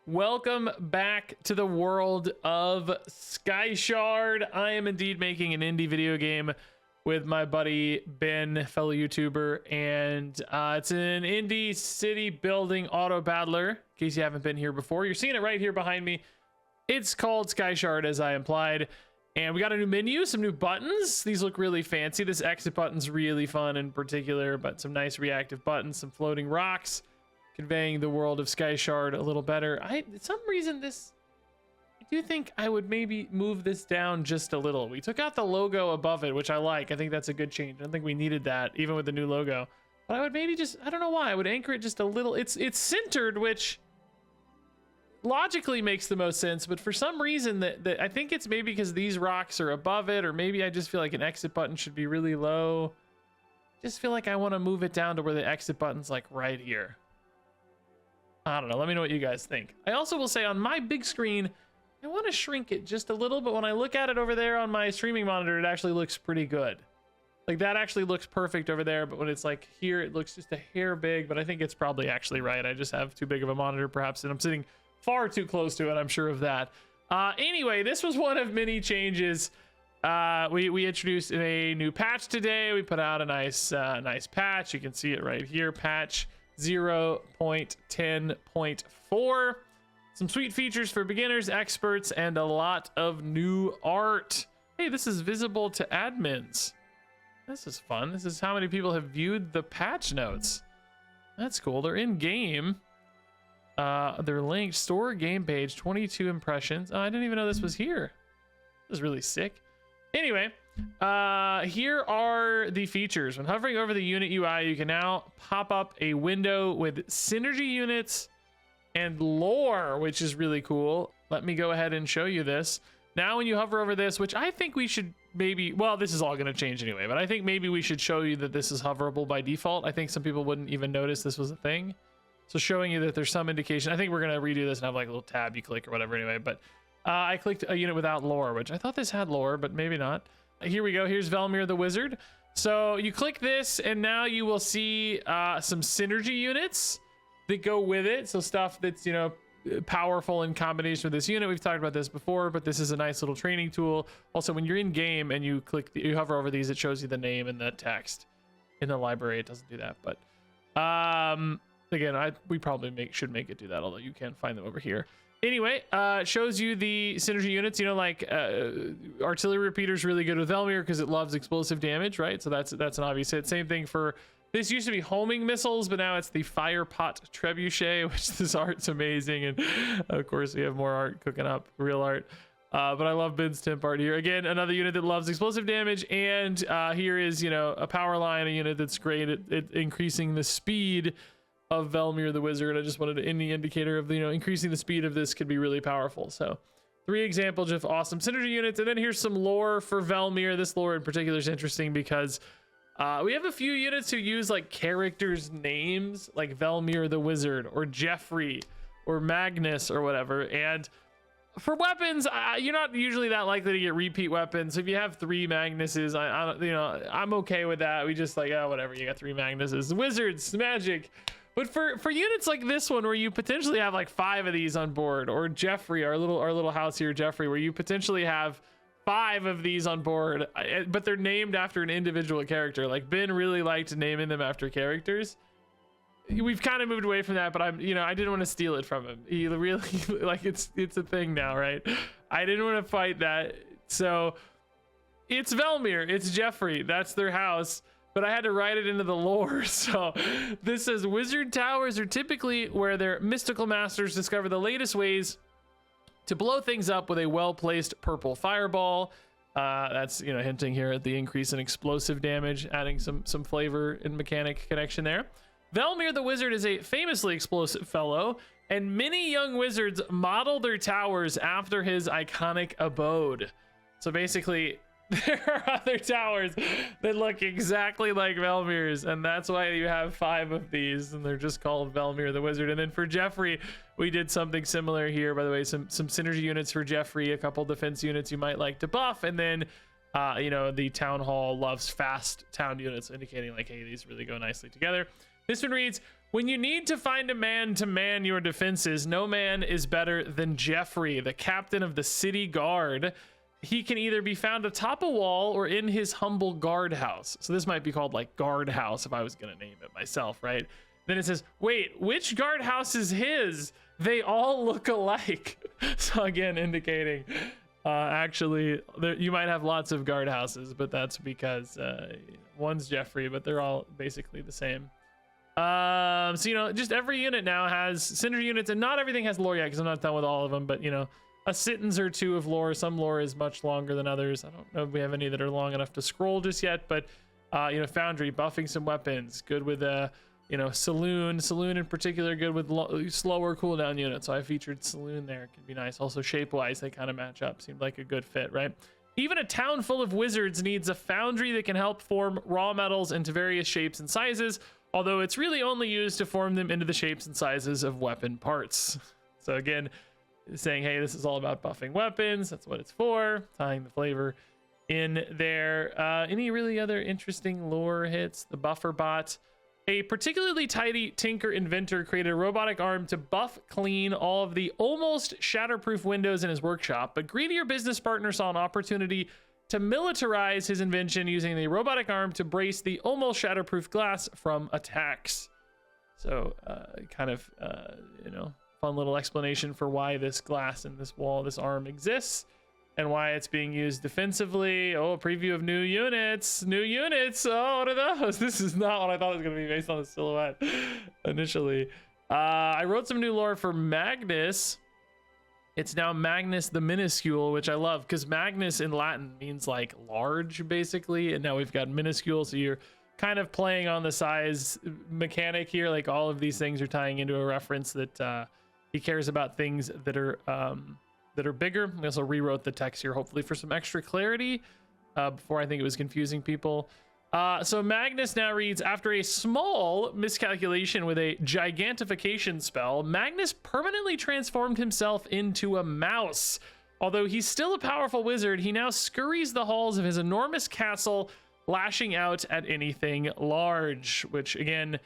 Welcome back to the world of Skyshard. I am indeed making an indie video game with my buddy Ben, fellow YouTuber, and it's an indie city building auto battler. In case you haven't been here before, you're seeing it right here behind me. It's called Skyshard, as I implied, and we got a new menu, some new buttons. These look really fancy. This exit button's really fun in particular, but some nice reactive buttons, some floating rocks, conveying the world of Skyshard a little better. For some reason, I do think I would maybe move this down just a little. We took out the logo above it, which I like. I think that's a good change. I don't think we needed that, even with the new logo. But I would maybe just, I don't know why, I would anchor it just a little. It's centered, which logically makes the most sense, but for some reason that I think it's maybe because these rocks are above it, or maybe I just feel like an exit button should be really low. Just feel like I want to move it down to where the exit button's like right here. I don't know. Let me know what you guys think. I also will say on my big screen, I want to shrink it just a little, but when I look at it over there on my streaming monitor, it actually looks pretty good. Like that actually looks perfect over there, but when it's like here, it looks just a hair big, but I think it's probably actually right. I just have too big of a monitor perhaps, and I'm sitting far too close to it. I'm sure of that. Anyway, this was one of many changes. We introduced a new patch today. We put out a nice patch. You can see it right here, patch 0.10.4. Some sweet features for beginners, experts, and a lot of new art. Hey, this is visible to admins. This is fun. This is how many people have viewed the patch notes. That's cool. They're in game. They're linked. Store game page, 22 impressions. Oh, I didn't even know this was here. This is really sick. Anyway, here are the features. When hovering over the unit UI, you can now pop up a window with synergy units and lore, which is really cool. Let me go ahead and show you this. Now, when you hover over this, which I think we should maybe, well, this is all going to change anyway, but I think maybe we should show you that this is hoverable by default. I think some people wouldn't even notice this was a thing. So showing you that there's some indication. I think we're going to redo this and have like a little tab you click or whatever anyway, but I clicked a unit without lore, which I thought this had lore, but maybe not. Here we go. Here's Velmir the Wizard. So you click this and now you will see some synergy units that go with it. So stuff that's, you know, powerful in combination with this unit. We've talked about this before, but this is a nice little training tool. Also, when you're in game and you you hover over these, it shows you the name and the text. In the library, it doesn't do that, but again, we probably should make it do that, although you can find them over here. Anyway, shows you the synergy units. You know, like artillery repeater's really good with Velmir because it loves explosive damage, right? So that's an obvious hit. Same thing for, this used to be homing missiles, but now it's the fire pot trebuchet, which this art's amazing. And of course we have more art cooking up, real art. But I love Ben's temp art here. Again, another unit that loves explosive damage. And here is, you know, a power line, a unit that's great at increasing the speed of Velmir the Wizard. I just wanted any indicator of, you know, increasing the speed of this could be really powerful. So 3 examples of awesome synergy units. And then here's some lore for Velmir. This lore in particular is interesting because we have a few units who use like characters' names, like Velmir the Wizard or Jeffrey or Magnus or whatever. And for weapons, you're not usually that likely to get repeat weapons. So if you have 3 Magnuses, you know, I'm okay with that. We just like, oh, whatever, you got 3 Magnuses. Wizards, magic. But for units like this one, where you potentially have like 5 of these on board, or Jeffrey, our little house here, Jeffrey, where you potentially have 5 of these on board, but they're named after an individual character. Like Ben really liked naming them after characters. We've kind of moved away from that, but I didn't want to steal it from him. He really like it's a thing now, right? I didn't want to fight that, so it's Velmir, it's Jeffrey, that's their house. But I had to write it into the lore. So this says wizard towers are typically where their mystical masters discover the latest ways to blow things up with a well-placed purple fireball. That's, you know, hinting here at the increase in explosive damage, adding some flavor and mechanic connection there. Velmir the Wizard is a famously explosive fellow, and many young wizards model their towers after his iconic abode. So basically, there are other towers that look exactly like Velmir's, and that's why you have 5 of these, and they're just called Velmir the Wizard. And then for Jeffrey, we did something similar here. By the way, some synergy units for Jeffrey, a couple defense units you might like to buff, and then you know, the town hall loves fast town units, indicating like, hey, these really go nicely together. This one reads, When you need to find a man to man your defenses, no man is better than Jeffrey, the captain of the city guard. He can either be found atop a wall or in his humble guardhouse. So this might be called like guardhouse if I was going to name it myself, right? Then it says, wait, which guardhouse is his? They all look alike. So again, indicating actually you might have lots of guardhouses, but that's because one's Jeffrey, but they're all basically the same. So, you know, just every unit now has synergy units, and not everything has lore yet because I'm not done with all of them, but, you know, a sentence or two of lore. Some lore is much longer than others. I don't know if we have any that are long enough to scroll just yet, but, you know, Foundry, buffing some weapons, good with, you know, Saloon in particular, good with slower cooldown units. So I featured Saloon there. It can be nice. Also, shape-wise, they kind of match up. Seemed like a good fit, right? Even a town full of wizards needs a foundry that can help form raw metals into various shapes and sizes, although it's really only used to form them into the shapes and sizes of weapon parts. So again, saying, hey, this is all about buffing weapons. That's what it's for. Tying the flavor in there. Any really other interesting lore hits? The buffer bot. A particularly tidy tinker inventor created a robotic arm to buff clean all of the almost shatterproof windows in his workshop, but greedier business partner saw an opportunity to militarize his invention using the robotic arm to brace the almost shatterproof glass from attacks. So kind of, you know, fun little explanation for why this glass and this wall, this arm exists, and why it's being used defensively. Oh, a preview of new units. Oh, what are those? This is not what I thought it was going to be based on the silhouette initially. I wrote some new lore for Magnus. It's now Magnus the Minuscule, which I love because Magnus in Latin means like large, basically. And now we've got minuscule. So you're kind of playing on the size mechanic here. Like all of these things are tying into a reference that he cares about things that are bigger. We also rewrote the text here, hopefully for some extra clarity. Before I think it was confusing people. So Magnus now reads, after a small miscalculation with a gigantification spell, Magnus permanently transformed himself into a mouse. Although he's still a powerful wizard, he now scurries the halls of his enormous castle, lashing out at anything large, which again,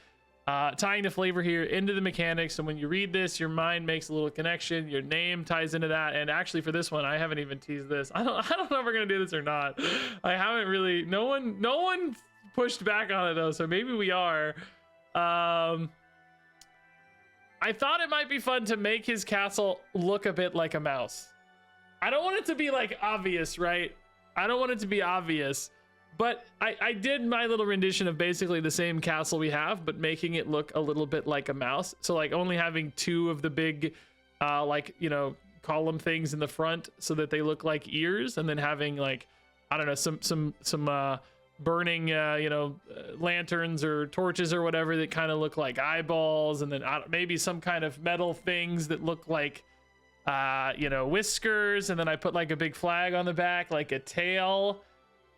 tying the flavor here into the mechanics. And when you read this, your mind makes a little connection. Your name ties into that. And actually for this one, I haven't even teased this. I don't know if we're going to do this or not. I haven't really, no one pushed back on it though. So maybe we are. I thought it might be fun to make his castle look a bit like a mouse. I don't want it to be like obvious, right? I don't want it to be obvious. But I did my little rendition of basically the same castle we have, but making it look a little bit like a mouse. So like only having two of the big, like, you know, column things in the front so that they look like ears, and then having like, I don't know, some burning, you know, lanterns or torches or whatever that kind of look like eyeballs, and then maybe some kind of metal things that look like, you know, whiskers, and then I put like a big flag on the back, like a tail.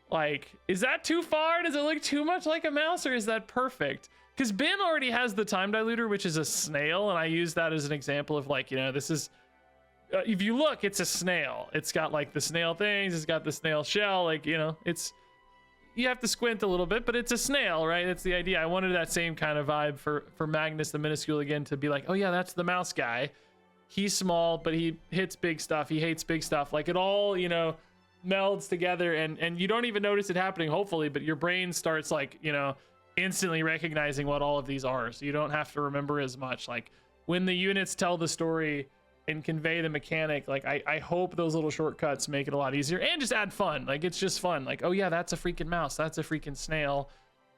Like, is that too far? Does it look too much like a mouse, or is that perfect? Because Ben already has the time diluter, which is a snail, and I use that as an example of like, you know, this is, if you look, it's a snail. It's got like the snail things, it's got the snail shell, like, you know, it's, you have to squint a little bit, but it's a snail, right? That's the idea. I wanted that same kind of vibe for Magnus the Minuscule again, to be like, oh yeah, that's the mouse guy. He's small, but he hits big stuff. He hates big stuff. Like it all, you know, melds together, and you don't even notice it happening, hopefully, but your brain starts like, you know, instantly recognizing what all of these are, so you don't have to remember as much. Like when the units tell the story and convey the mechanic, like I hope those little shortcuts make it a lot easier and just add fun. Like it's just fun, like, oh yeah, that's a freaking mouse, that's a freaking snail,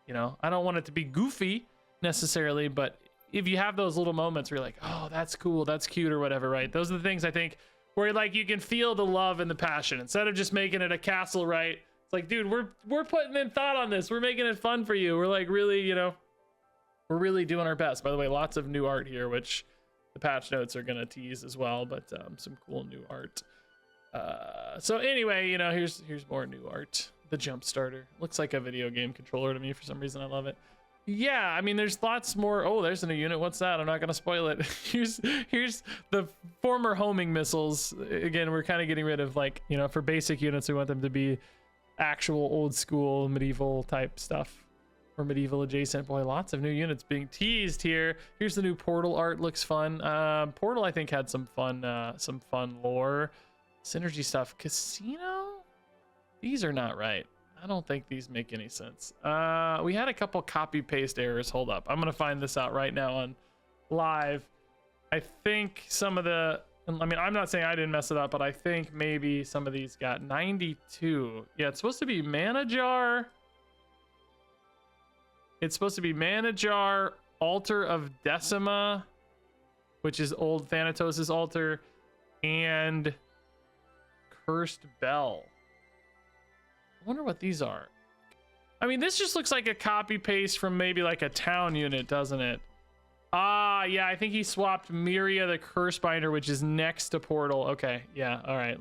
you know. I don't want it to be goofy necessarily, but if you have those little moments where you're like, oh, that's cool, that's cute, or whatever, right? Those are the things I think where like you can feel the love and the passion instead of just making it a castle, right? It's like, dude, we're putting in thought on this. We're making it fun for you. We're like really, you know, we're really doing our best. By the way, lots of new art here, which the patch notes are gonna tease as well, but some cool new art. So anyway, you know, here's more new art. The jump starter looks like a video game controller to me for some reason. I love it. Yeah, I mean, there's lots more. Oh, there's a new unit. What's that? I'm not gonna spoil it. Here's the former homing missiles. Again, we're kind of getting rid of, like, you know, for basic units, we want them to be actual old school medieval type stuff. or medieval adjacent. Boy, lots of new units being teased here. Here's the new Portal art, looks fun. Portal I think had some fun lore. Synergy stuff. Casino? These are not right. I don't think these make any sense. We had a couple copy paste errors. Hold up, I'm gonna find this out right now on live. I think some of the, I mean, I'm not saying I didn't mess it up, but I think maybe some of these got 92. Yeah, it's supposed to be Mana Jar. It's supposed to be Mana Jar, Altar of Decima, which is old Thanatos' altar, and Cursed Bell. I wonder what these are. I mean, this just looks like a copy paste from maybe like a town unit, doesn't it? Ah, yeah, I think he swapped Myria the Cursebinder, which is next to Portal. Okay, yeah, all right,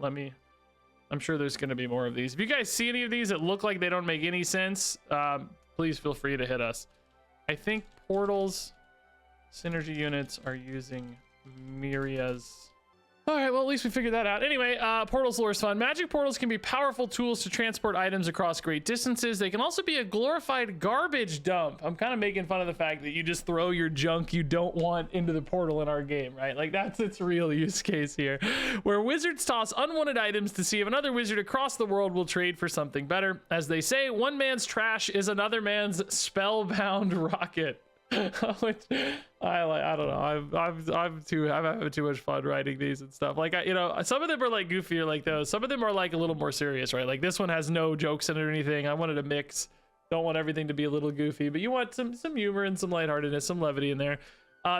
I'm sure there's gonna be more of these. If you guys see any of these that look like they don't make any sense, please feel free to hit us. I think Portal's synergy units are using Myria's. All right, well, at least we figured that out. Anyway, Portal's lore is fun. Magic portals can be powerful tools to transport items across great distances. They can also be a glorified garbage dump. I'm kind of making fun of the fact that you just throw your junk you don't want into the portal in our game, right? Like, that's its real use case here, where wizards toss unwanted items to see if another wizard across the world will trade for something better. As they say, one man's trash is another man's spellbound rocket. Which I don't know. I'm having too much fun writing these and stuff. Like, you know, some of them are like goofier like those. Some of them are like a little more serious, right? Like this one has no jokes in it or anything. I wanted a mix. Don't want everything to be a little goofy, but you want some humor and some lightheartedness, some levity in there.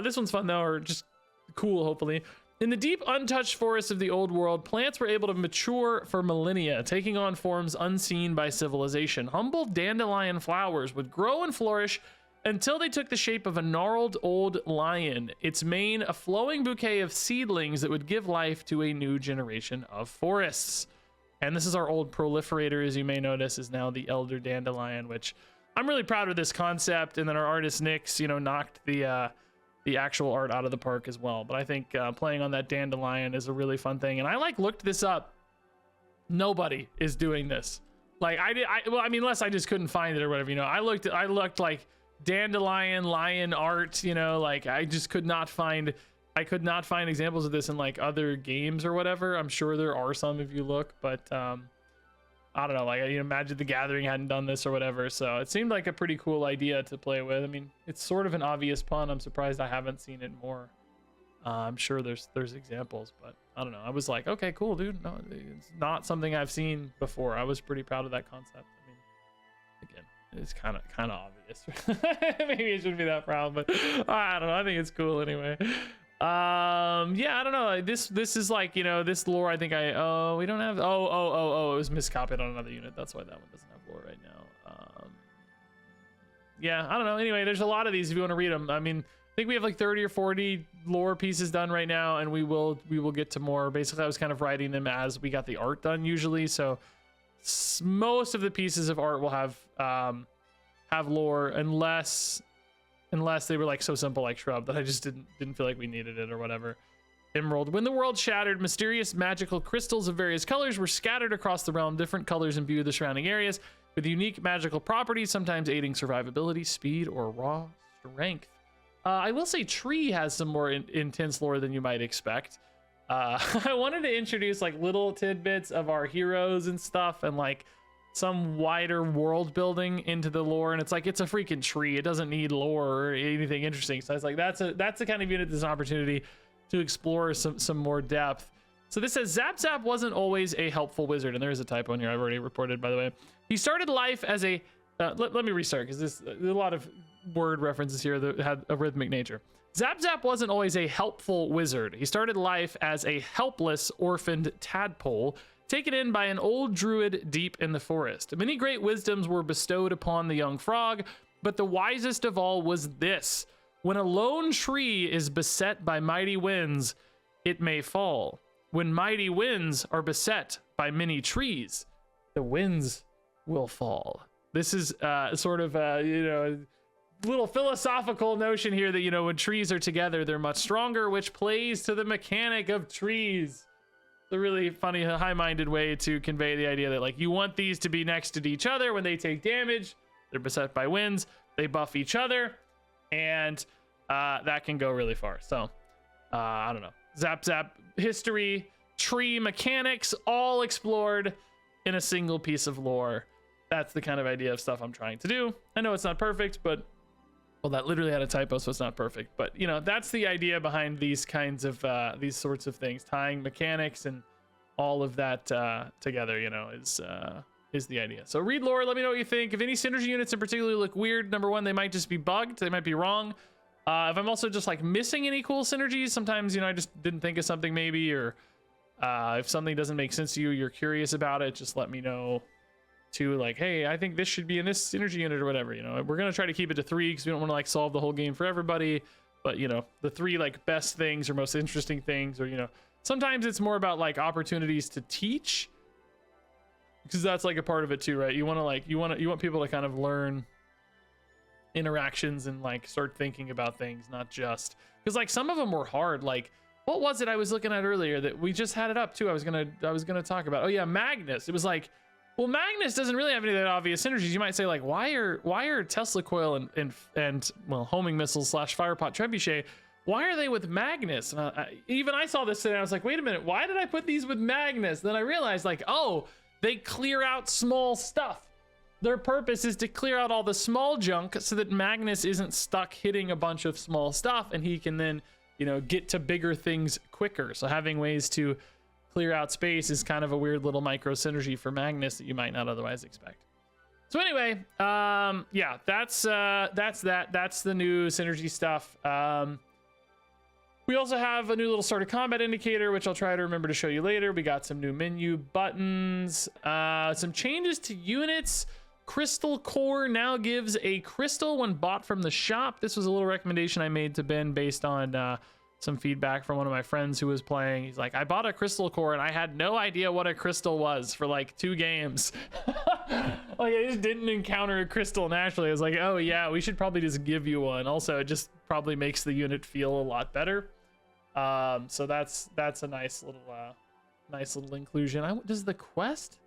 This one's fun though, or just cool, hopefully. In the deep, untouched forests of the old world, plants were able to mature for millennia, taking on forms unseen by civilization. Humble dandelion flowers would grow and flourish until they took the shape of a gnarled old lion, its mane a flowing bouquet of seedlings that would give life to a new generation of forests. And this is our old proliferator, as you may notice, is now the elder dandelion, which I'm really proud of this concept. And then our artist Nyx, you know, knocked the actual art out of the park as well. But I think playing on that dandelion is a really fun thing. And I like looked this up. Nobody is doing this. Like well, I mean, unless I just couldn't find it or whatever, you know. I looked like dandelion lion art, you know, like I could not find examples of this in like other games or whatever. I'm sure there are some if you look, but I don't know, like, you know, Magic the Gathering hadn't done this or whatever, so it seemed like a pretty cool idea to play with. I mean, it's sort of an obvious pun. I'm surprised I haven't seen it more. I'm sure there's examples, but I don't know. I was like, okay, cool, dude. No, it's not something I've seen before. I was pretty proud of that concept. I mean, again, it's kind of obvious. Maybe I shouldn't be that proud, but I don't know. I think it's cool anyway. Yeah, I don't know. This is like, you know, this lore. I think we don't have. Oh, it was miscopied on another unit. That's why that one doesn't have lore right now. Yeah, I don't know. Anyway, there's a lot of these if you want to read them. I mean, I think we have like 30 or 40 lore pieces done right now, and we will get to more. Basically, I was kind of writing them as we got the art done usually, so most of the pieces of art will have lore unless they were like so simple like Shrub that I just didn't feel like we needed it or whatever. Emerald. When the world shattered, mysterious magical crystals of various colors were scattered across the realm. Different colors imbue the surrounding areas with unique magical properties, sometimes aiding survivability, speed, or raw strength. I will say Tree has some more intense lore than you might expect. I wanted to introduce like little tidbits of our heroes and stuff, and like some wider world building into the lore. And it's like, it's a freaking tree. It doesn't need lore or anything interesting. So I was like, that's the kind of unit that's an opportunity to explore some more depth. So this says Zap Zap wasn't always a helpful wizard, and there is a typo in here. I've already reported, by the way. He started life as a let me restart, because there's a lot of word references here that had a rhythmic nature. Zap Zap wasn't always a helpful wizard. He started life as a helpless, orphaned tadpole, taken in by an old druid deep in the forest. Many great wisdoms were bestowed upon the young frog, but the wisest of all was this: when a lone tree is beset by mighty winds, it may fall. When mighty winds are beset by many trees, the winds will fall. This is sort of you know, little philosophical notion here that, you know, when trees are together, they're much stronger, which plays to the mechanic of trees. It's a really funny, high-minded way to convey the idea that, like, you want these to be next to each other. When they take damage, they're beset by winds. they buff each other, and that can go really far. So I don't know. Zap Zap history, tree mechanics, all explored in a single piece of lore. That's the kind of idea of stuff I'm trying to do. I know it's not perfect, but well, that literally had a typo, so it's not perfect. But you know, that's the idea behind these kinds of these sorts of things, tying mechanics and all of that together. You know, is the idea. So read lore. Let me know what you think. If any synergy units in particular look weird, number one, they might just be bugged. They might be wrong. If I'm also just like missing any cool synergies, sometimes, you know, I just didn't think of something maybe, or if something doesn't make sense to you, you're curious about it, just let me know too. Like, hey, I think this should be in this synergy unit or whatever. You know, we're gonna try to keep it to 3 because we don't want to like solve the whole game for everybody. But you know, the 3 like best things or most interesting things, or you know, sometimes it's more about like opportunities to teach, because that's like a part of it too, right? You want to like you want people to kind of learn interactions and like start thinking about things, not just because like some of them were hard. Like, what was it I was looking at earlier that we just had it up too? I was gonna talk about. Oh yeah, Magnus. It was like, well, Magnus doesn't really have any of that obvious synergies. You might say like, why are Tesla coil and well, homing missiles / firepot trebuchet, why are they with Magnus? And even I saw this today. I was like, wait a minute, why did I put these with Magnus? Then I realized like, oh, they clear out small stuff. Their purpose is to clear out all the small junk so that Magnus isn't stuck hitting a bunch of small stuff, and he can then, you know, get to bigger things quicker. So having ways to clear out space is kind of a weird little micro synergy for Magnus that you might not otherwise expect. So anyway, yeah, that's that. That's the new synergy stuff. We also have a new little start of combat indicator, which I'll try to remember to show you later. We got some new menu buttons, some changes to units. Crystal Core now gives a crystal when bought from the shop. This was a little recommendation I made to Ben based on some feedback from one of my friends who was playing. He's like, I bought a Crystal Core and I had no idea what a crystal was for like 2 games. Like, I just didn't encounter a crystal naturally. I was like, oh yeah, we should probably just give you one. Also, it just probably makes the unit feel a lot better. So that's a nice little inclusion. Does the quest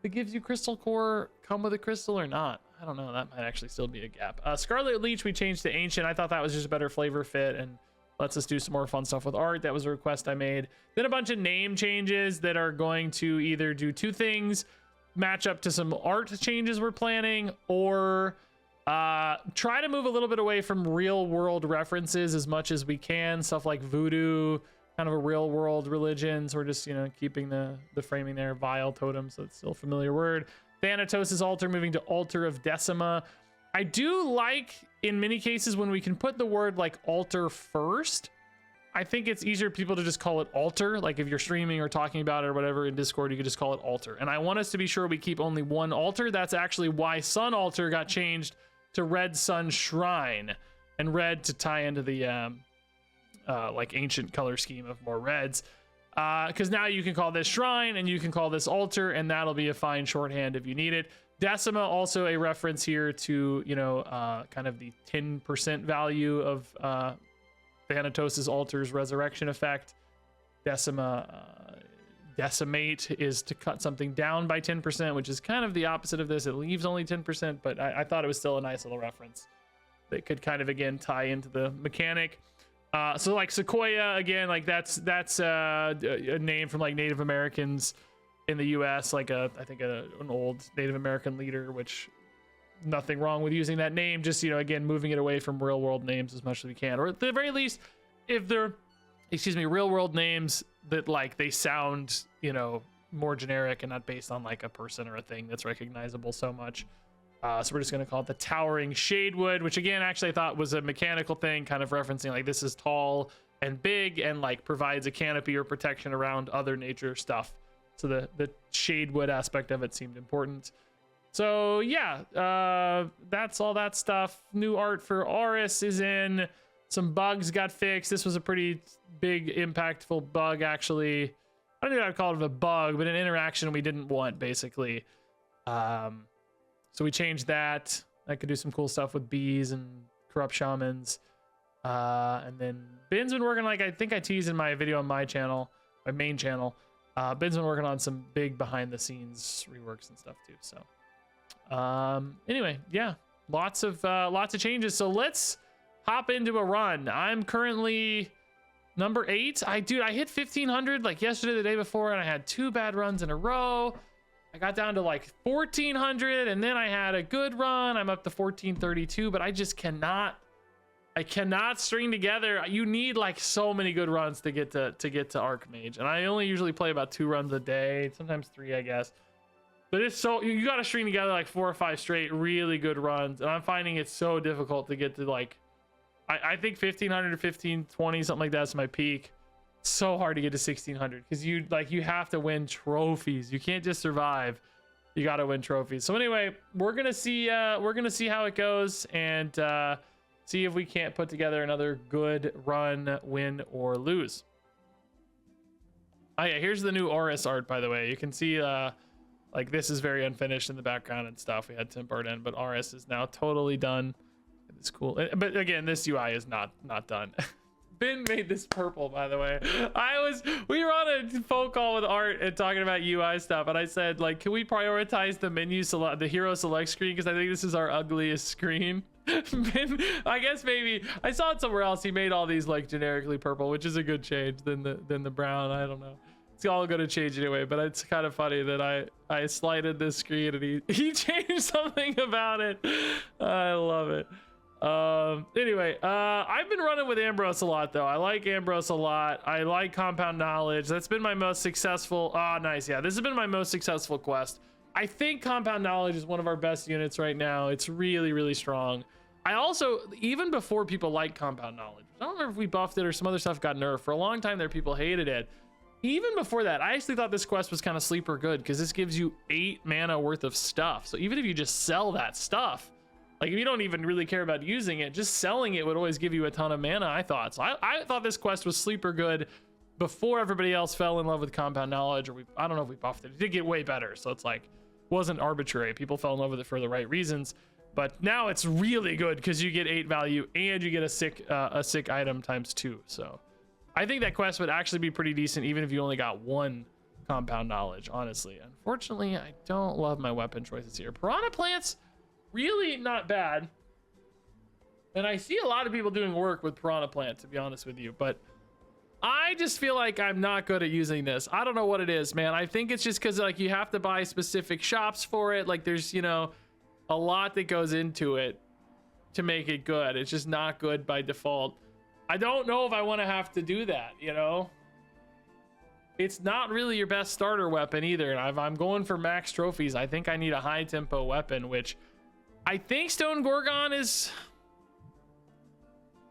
that gives you Crystal Core come with a crystal or not? I don't know. That might actually still be a gap. Scarlet Leech we changed to Ancient. I thought that was just a better flavor fit and lets us do some more fun stuff with art. That was a request I made. Then a bunch of name changes that are going to either do 2 things, match up to some art changes we're planning, or try to move a little bit away from real world references as much as we can. Stuff like voodoo, kind of a real world religion. So we're just, you know, keeping the framing there. Vile totem, so it's still a familiar word. Thanatos' altar moving to Altar of Decima. I do like in many cases when we can put the word like altar first. I think it's easier for people to just call it altar. Like if you're streaming or talking about it or whatever in Discord, you could just call it altar. And I want us to be sure we keep only one altar. That's actually why Sun Altar got changed to Red Sun Shrine, and red to tie into the like ancient color scheme of more reds. Because now you can call this shrine and you can call this altar, and that'll be a fine shorthand if you need it. Decima, also a reference here to, you know, kind of the 10% value of Thanatos' altar's resurrection effect. Decima, decimate is to cut something down by 10%, which is kind of the opposite of this. It leaves only 10%, but I thought it was still a nice little reference that could kind of, again, tie into the mechanic. So like Sequoia, again, like that's a name from like Native Americans in the US, like I think an old Native American leader, which nothing wrong with using that name, just, you know, again, moving it away from real world names as much as we can, or at the very least, if they're, real world names that like they sound, you know, more generic and not based on like a person or a thing that's recognizable so much. So we're just going to call it the Towering Shadewood, which again, actually I thought was a mechanical thing, kind of referencing like this is tall and big and like provides a canopy or protection around other nature stuff. So the Shadewood aspect of it seemed important. So yeah, that's all that stuff. New art for Auris is in. Some bugs got fixed. This was a pretty big, impactful bug, actually. I don't know if I'd call it a bug, but an interaction we didn't want, basically. So we changed that. I could do some cool stuff with bees and corrupt shamans. And then Ben's been working, like I think I teased in my video on my channel, my main channel. Ben's been working on some big behind the scenes reworks and stuff too. So anyway, yeah, lots of changes. So let's hop into a run. I'm currently number 8. I hit 1500 like yesterday, the day before, and I had 2 bad runs in a row. I got down to like 1400, and then I had a good run. I'm up to 1432, but I just cannot string together. You need like so many good runs to get to Archmage, and I only usually play about 2 runs a day, sometimes 3, I guess. But it's so, you got to string together like 4 or 5 straight really good runs, and I'm finding it so difficult to get to like, I think 1500 to 1520, something like that's my peak. So hard to get to 1600 because you have to win trophies. You can't just survive. You got to win trophies. So anyway, we're gonna see how it goes, and see if we can't put together another good run, win or lose. Oh yeah, here's the new Oris art, by the way. You can see like this is very unfinished in the background and stuff. We had Tim Burden, but Oris is now totally done. It's cool, but again, this UI is not done. Ben made this purple, by the way. We were on a phone call with Art and talking about UI stuff, and I said, like, can we prioritize the menu select, the hero select screen, because I think this is our ugliest screen. Ben, I guess maybe I saw it somewhere else. He made all these like generically purple, which is a good change than the brown. I don't know. It's all going to change anyway, but it's kind of funny that I slighted this screen and he changed something about it. I love it. Anyway, I've been running with Ambrose a lot though. I like Ambrose a lot. I like Compound Knowledge. That's been my most successful. Nice. Yeah, this has been my most successful quest. I think Compound Knowledge is one of our best units right now. It's really, really strong. I also, even before people liked Compound Knowledge, I don't remember if we buffed it or some other stuff got nerfed. For a long time there, people hated it. Even before that, I actually thought this quest was kind of sleeper good because this gives you 8 mana worth of stuff. So even if you just sell that stuff, like if you don't even really care about using it, just selling it would always give you a ton of mana, I thought. So I thought this quest was sleeper good before everybody else fell in love with Compound Knowledge, or I don't know if we buffed it. It did get way better, so it's like, wasn't arbitrary. People fell in love with it for the right reasons. But now it's really good because you get 8 value and you get a sick item times 2. So I think that quest would actually be pretty decent even if you only got 1 Compound Knowledge, honestly. Unfortunately, I don't love my weapon choices here. Piranha Plants, really not bad. And I see a lot of people doing work with Piranha Plant, to be honest with you, but I just feel like I'm not good at using this. I don't know what it is, man. I think it's just because like you have to buy specific shops for it. Like there's, you know, a lot that goes into it to make it good. It's just not good by default. I don't know if I want to have to do that, you know? It's not really your best starter weapon either. And if I'm going for max trophies, I think I need a high tempo weapon, which I think Stone Gorgon is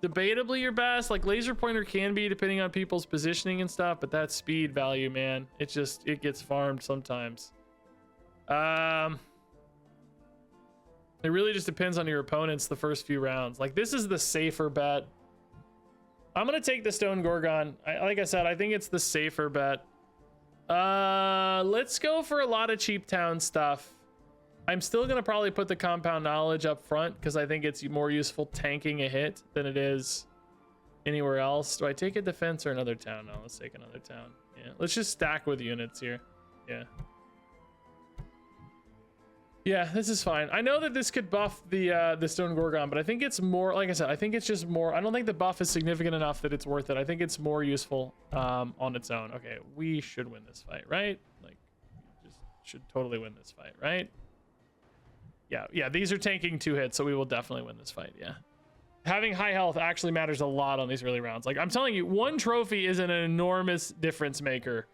debatably your best. Like Laser Pointer can be depending on people's positioning and stuff, but that speed value, man, it gets farmed sometimes. It really just depends on your opponents the first few rounds. Like this is the safer bet. I'm gonna take the Stone Gorgon. Like I said, I think it's the safer bet. Let's go for a lot of cheap town stuff. I'm still gonna probably put the Compound Knowledge up front because I think it's more useful tanking a hit than it is anywhere else. Do I take a defense or another town? No, let's take another town. Yeah, let's just stack with units here. Yeah, this is fine. I know that this could buff the Stone Gorgon, but I think it's more, like I said, I think it's just more, I don't think the buff is significant enough that it's worth it. I think it's more useful on its own. Okay, we should win this fight, right? Like, we just should totally win this fight, right? Yeah, these are tanking 2 hits, so we will definitely win this fight, yeah. Having high health actually matters a lot on these early rounds. Like, I'm telling you, 1 trophy is an enormous difference maker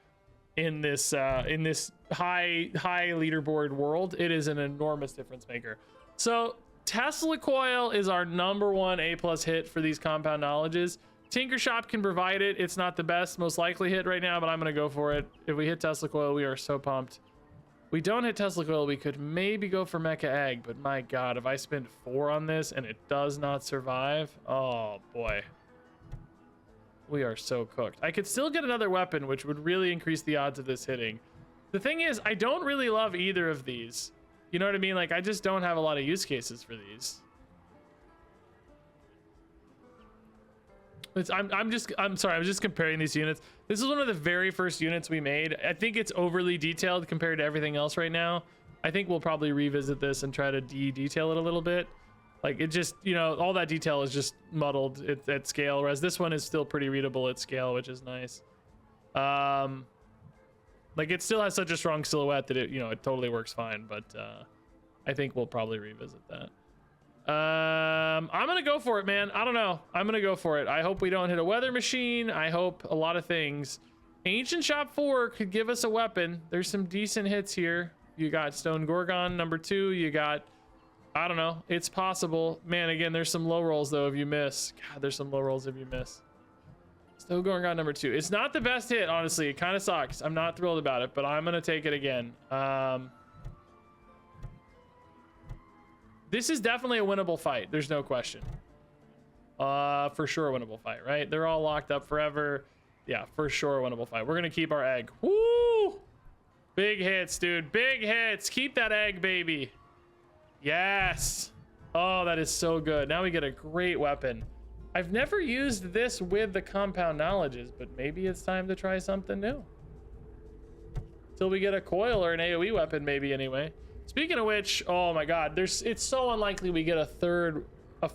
in this high leaderboard world. It is an enormous difference maker. So Tesla Coil is our #1 A+ hit for these Compound Knowledges. Tinker Shop can provide it. It's not the best, most likely hit right now, but I'm gonna go for it. If we hit Tesla Coil, we are so pumped. We don't hit Tesla Coil, we could maybe go for Mecha Egg, but my god, if I spend 4 on this and it does not survive, oh boy, we are so cooked. I could still get another weapon, which would really increase the odds of this hitting. The thing is, I don't really love either of these. You know what I mean? Like, I just don't have a lot of use cases for these. I'm sorry, I was just comparing these units. This is one of the very first units we made. I think it's overly detailed compared to everything else right now. I think we'll probably revisit this and try to de-detail it a little bit. Like it just, you know, all that detail is just muddled at scale, whereas this one is still pretty readable at scale, which is nice. Like it still has such a strong silhouette that it, you know, it totally works fine, but I think we'll probably revisit that. I'm gonna go for it, man. I don't know. I'm gonna go for it. I hope we don't hit a weather machine. I hope a lot of things. Ancient Shop 4 could give us a weapon. There's some decent hits here. You got Stone Gorgon number 2. You got, I don't know. It's possible. Man, again, there's some low rolls though if you miss. God, there's some low rolls if you miss. Stone Gorgon number 2. It's not the best hit, honestly. It kind of sucks. I'm not thrilled about it, but I'm gonna take it again. This is definitely a winnable fight. There's no question. For sure a winnable fight, right? They're all locked up forever. Yeah, for sure a winnable fight. We're gonna keep our egg. Woo! Big hits, dude. Big hits. Keep that egg, baby. Yes. Oh, that is so good. Now we get a great weapon. I've never used this with the compound knowledges, but maybe it's time to try something new. Till we get a coil or an AoE weapon, maybe, anyway. Speaking of which, oh my god, it's so unlikely we get a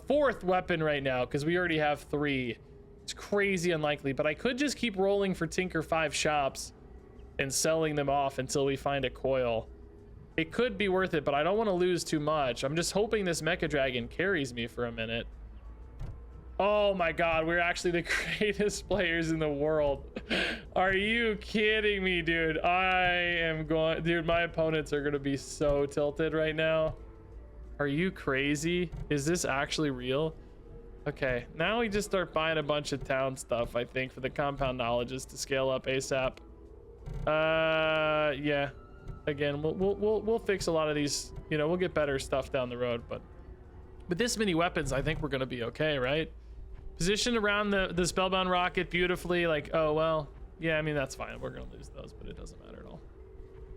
fourth weapon right now, because we already have 3. It's crazy unlikely, but I could just keep rolling for Tinker 5 shops and selling them off until we find a coil. It could be worth it, but I don't want to lose too much. I'm just hoping this Mecha Dragon carries me for a minute. Oh my god, we're actually the greatest players in the world. Are you kidding me, dude? Dude, my opponents are gonna be so tilted right now. Are you crazy? Is this actually real? Okay, now we just start buying a bunch of town stuff, I think, for the compound knowledges to scale up ASAP. Yeah. Again, we'll fix a lot of these, you know, we'll get better stuff down the road, but with this many weapons, I think we're gonna be okay, right? Positioned around the Spellbound Rocket beautifully, like, oh, well, yeah, I mean, that's fine. We're gonna lose those, but it doesn't matter at all.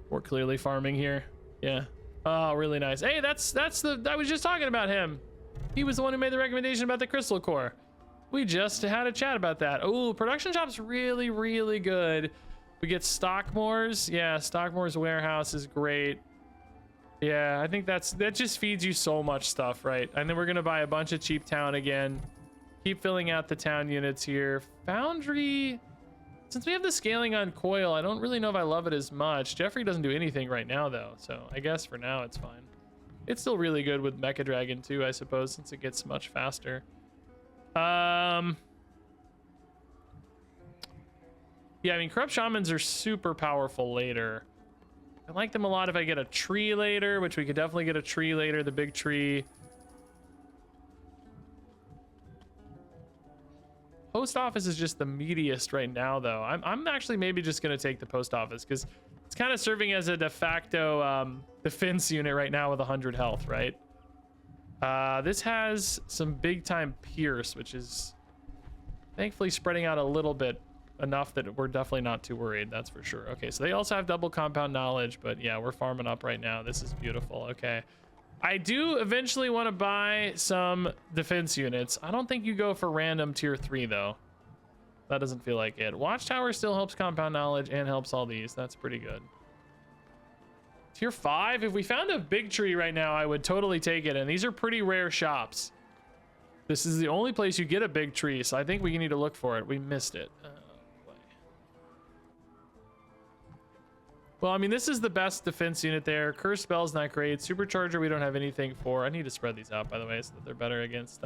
We're clearly farming here. Yeah. Oh, really nice. Hey, I was just talking about him. He was the one who made the recommendation about the Crystal Core. We just had a chat about that. Oh, Production Shop's really, really good. We get Stockmore's. Yeah, Stockmore's warehouse is great. Yeah, I think that just feeds you so much stuff, right? And then we're gonna buy a bunch of Cheap Town again. Keep filling out the town units here. Foundry, since we have the scaling on coil, I don't really know if I love it as much. Jeffrey doesn't do anything right now though, so I guess for now it's fine. It's still really good with Mecha Dragon too, I suppose, since it gets much faster. Yeah, I mean, Corrupt Shamans are super powerful later. I like them a lot if I get a tree later, which we could definitely get a tree later, the big tree. Post office is just the meatiest right now, though. I'm actually maybe just going to take the post office because it's kind of serving as a de facto defense unit right now with 100 health, right? This has some big time pierce, which is thankfully spreading out a little bit, enough that we're definitely not too worried, that's for sure. Okay, so they also have double compound knowledge, but yeah, we're farming up right now. This is beautiful. Okay, I do eventually want to buy some defense units. I don't think you go for random tier 3 though. That doesn't feel like it. Watchtower still helps compound knowledge and helps all these. That's pretty good. Tier 5, if we found a big tree right now, I would totally take it, and these are pretty rare shops. This is the only place you get a big tree, so I think we need to look for it. We missed it. Well, I mean, this is the best defense unit there. Curse spell's not great. Supercharger we don't have anything for. I need to spread these out, by the way, so that they're better against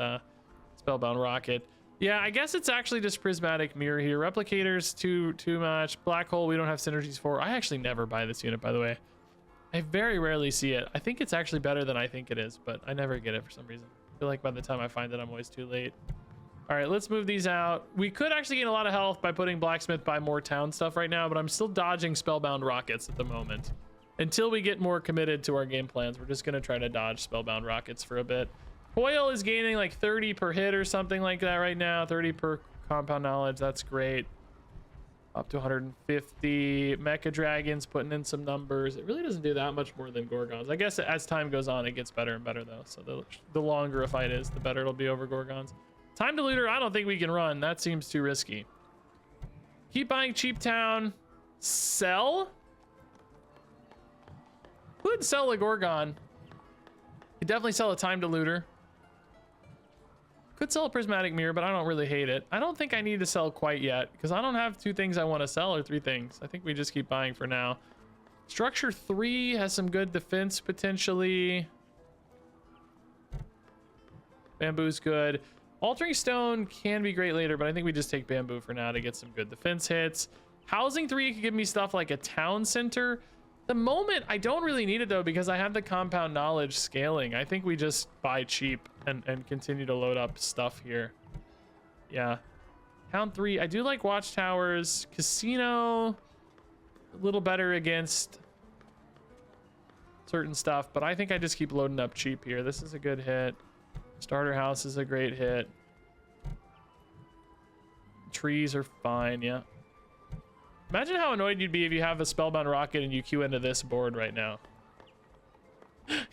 Spellbound Rocket. Yeah, I guess it's actually just Prismatic Mirror here. Replicators too much. Black Hole we don't have synergies for. I actually never buy this unit, by the way. I very rarely see it. I think it's actually better than I think it is, but I never get it for some reason. I feel like by the time I find it, I'm always too late. All right, let's move these out. We could actually gain a lot of health by putting Blacksmith by more town stuff right now, but I'm still dodging Spellbound Rockets at the moment. Until we get more committed to our game plans, we're just going to try to dodge Spellbound Rockets for a bit. Coil is gaining like 30 per hit or something like that right now. 30 per compound knowledge. That's great. Up to 150. Mecha Dragons putting in some numbers. It really doesn't do that much more than Gorgons. I guess as time goes on, it gets better and better, though. So the longer a fight is, the better it'll be over Gorgons. Time to looter, I don't think we can run. That seems too risky. Keep buying Cheap Town. Sell? Could sell a Gorgon. Could definitely sell a Time to Looter. Could sell a prismatic mirror, but I don't really hate it. I don't think I need to sell quite yet because I don't have 2 things I want to sell or 3 things. I think we just keep buying for now. Structure 3 has some good defense potentially. Bamboo's good. Altering stone can be great later, but I think we just take bamboo for now to get some good defense hits. Housing 3 could give me stuff like a town center. The moment I don't really need it though because I have the compound knowledge scaling. I think we just buy cheap and continue to load up stuff here. Yeah. Town 3. I do like watchtowers. Casino, a little better against certain stuff, but I think I just keep loading up cheap here. This is a good hit. Starter house is a great hit. Trees are fine, yeah. Imagine how annoyed you'd be if you have a spellbound rocket and you queue into this board right now.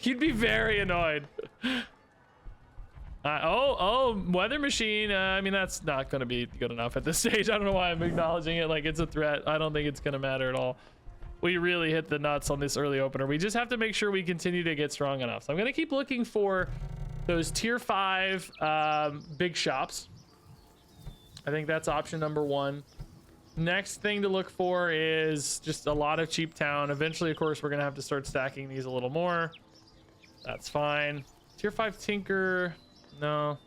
You'd be very annoyed. Weather machine. I mean, that's not going to be good enough at this stage. I don't know why I'm acknowledging it like it's a threat. I don't think it's going to matter at all. We really hit the nuts on this early opener. We just have to make sure we continue to get strong enough. So I'm going to keep looking for those tier 5 big shops. I think that's option number 1. Next thing to look for is just a lot of cheap town. Eventually, of course, we're going to have to start stacking these a little more. That's fine. Tier 5 tinker. No.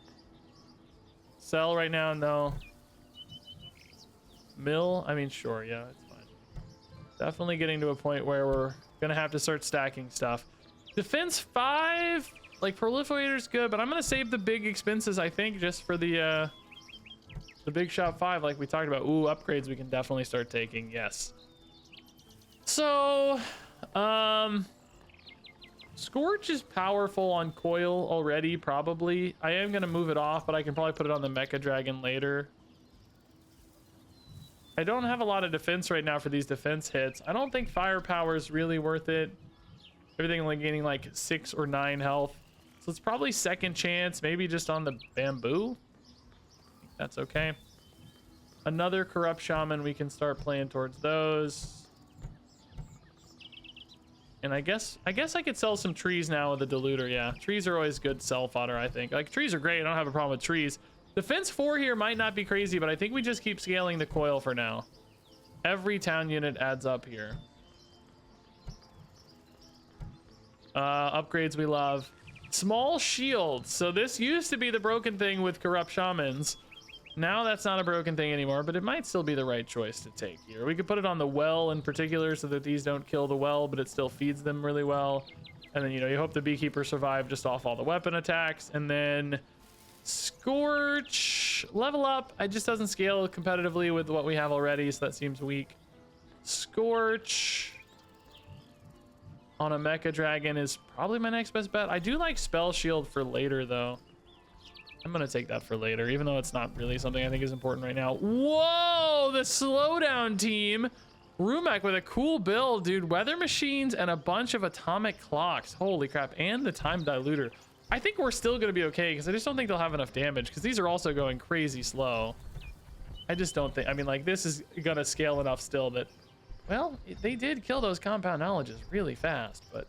Sell right now. No. Mill. I mean, sure. Yeah, it's fine. Definitely getting to a point where we're going to have to start stacking stuff. Defense 5. Like, proliferator's good, but I'm going to save the big expenses, I think, just for the big shop 5 like we talked about. Ooh, upgrades we can definitely start taking. Yes. So, Scorch is powerful on coil already, probably. I am going to move it off, but I can probably put it on the Mecha Dragon later. I don't have a lot of defense right now for these defense hits. I don't think firepower is really worth it. Everything like gaining like 6 or 9 health. So it's probably second chance, maybe just on the bamboo. That's okay. Another corrupt shaman, we can start playing towards those. And I guess I could sell some trees now with the diluter. Yeah, trees are always good sell fodder, I think. Like, trees are great. I don't have a problem with trees. Defense 4 here might not be crazy, but I think we just keep scaling the coil for now. Every town unit adds up here. Upgrades we love. Small shields. So this used to be the broken thing with corrupt shamans. Now that's not a broken thing anymore, but it might still be the right choice to take here. We could put it on the well in particular so that these don't kill the well, but it still feeds them really well. And then, you know, you hope the beekeeper survive just off all the weapon attacks. And then Scorch, level up. It just doesn't scale competitively with what we have already, so that seems weak. Scorch on a Mecha Dragon is probably my next best bet. I do like Spell Shield for later, though. I'm gonna take that for later, even though it's not really something I think is important right now. Whoa, the slowdown team. Rumek with a cool build, dude. Weather machines and a bunch of atomic clocks. Holy crap, and the time diluter. I think we're still gonna be okay, because I just don't think they'll have enough damage, because these are also going crazy slow. I just don't think, I mean, like, this is gonna scale enough still that, well, they did kill those compound knowledges really fast, but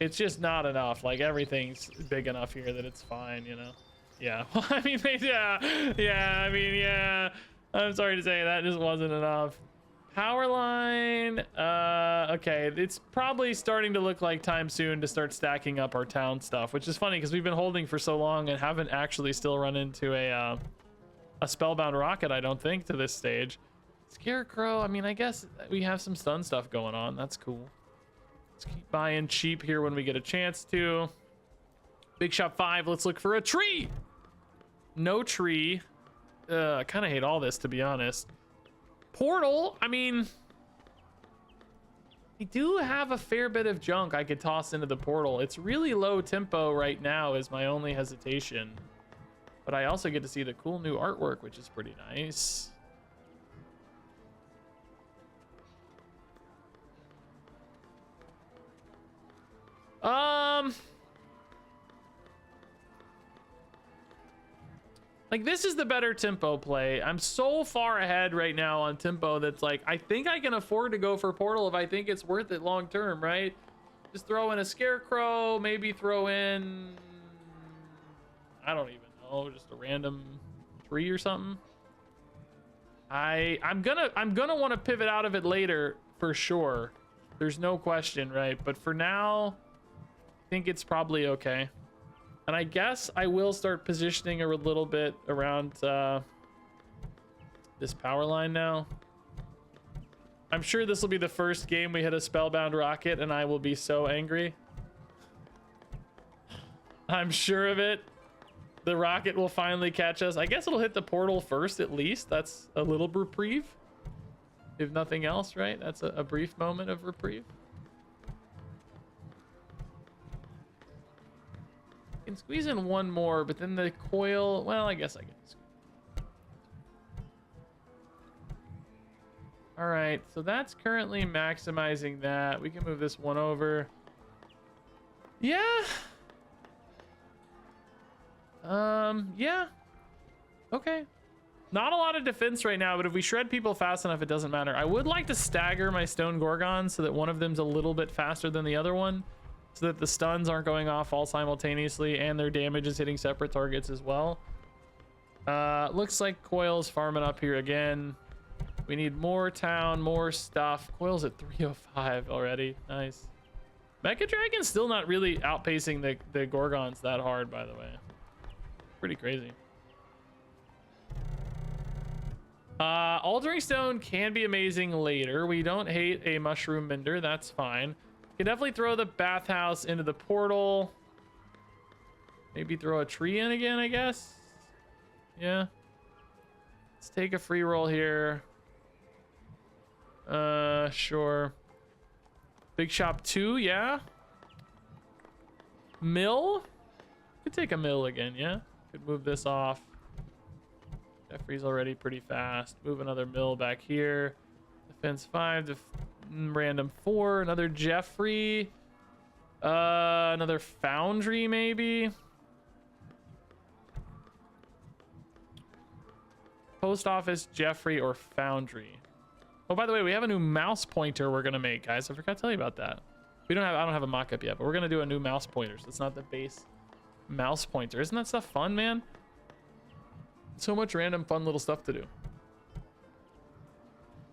it's just not enough. Like, everything's big enough here that it's fine, you know? Yeah, well, I mean, yeah. I'm sorry to say that just wasn't enough. Power line. Okay, it's probably starting to look like time soon to start stacking up our town stuff, which is funny because we've been holding for so long and haven't actually still run into a spellbound rocket, I don't think, to this stage. Scarecrow. I mean, I guess we have some stun stuff going on. That's cool. Let's keep buying cheap here when we get a chance to. Big shop 5. Let's look for a tree. No tree. I kind of hate all this, to be honest. Portal. I mean, I do have a fair bit of junk I could toss into the portal. It's really low tempo right now is my only hesitation. But I also get to see the cool new artwork, which is pretty nice. Like, this is the better tempo play. I'm so far ahead right now on tempo that's like, I think I can afford to go for Portal if I think it's worth it long term, right? Just throw in a Scarecrow, maybe throw in, I don't even know, just a random tree or something. I'm gonna want to pivot out of it later for sure. There's no question, right? But for now, I think it's probably okay. And I guess I will start positioning a little bit around this power line now. I'm sure this will be the first game we hit a spellbound rocket and I will be so angry. I'm sure of it. The rocket will finally catch us. I guess it'll hit the portal first at least. That's a little reprieve. If nothing else, right? That's a brief moment of reprieve. I can squeeze in one more, but then the coil, well, I guess I can squeeze. All right, so that's currently maximizing that. We can move this one over. Yeah. Yeah. Okay. Not a lot of defense right now, but if we shred people fast enough, it doesn't matter. I would like to stagger my stone gorgons so that one of them's a little bit faster than the other one, so that the stuns aren't going off all simultaneously and their damage is hitting separate targets as well. Looks like Coil's farming up here again. We need more town, more stuff. Coil's at 305 already. Nice. Mecha Dragon's still not really outpacing the Gorgons that hard, by the way. Pretty crazy. Altering Stone can be amazing later. We don't hate a Mushroom Mender. That's fine. Can definitely throw the bathhouse into the portal. Maybe throw a tree in again, I guess. Yeah. Let's take a free roll here. Sure. Big Shop 2, yeah. Mill? Could take a mill again, yeah. Could move this off. Jeffrey's already pretty fast. Move another mill back here. Defense 5, random 4, another Jeffrey. Another Foundry maybe. Post office, Jeffrey, or Foundry. Oh, by the way, we have a new mouse pointer we're gonna make, guys. I forgot to tell you about that. I don't have a mock-up yet, but we're gonna do a new mouse pointer. So it's not the base mouse pointer. Isn't that stuff fun, man? So much random fun little stuff to do.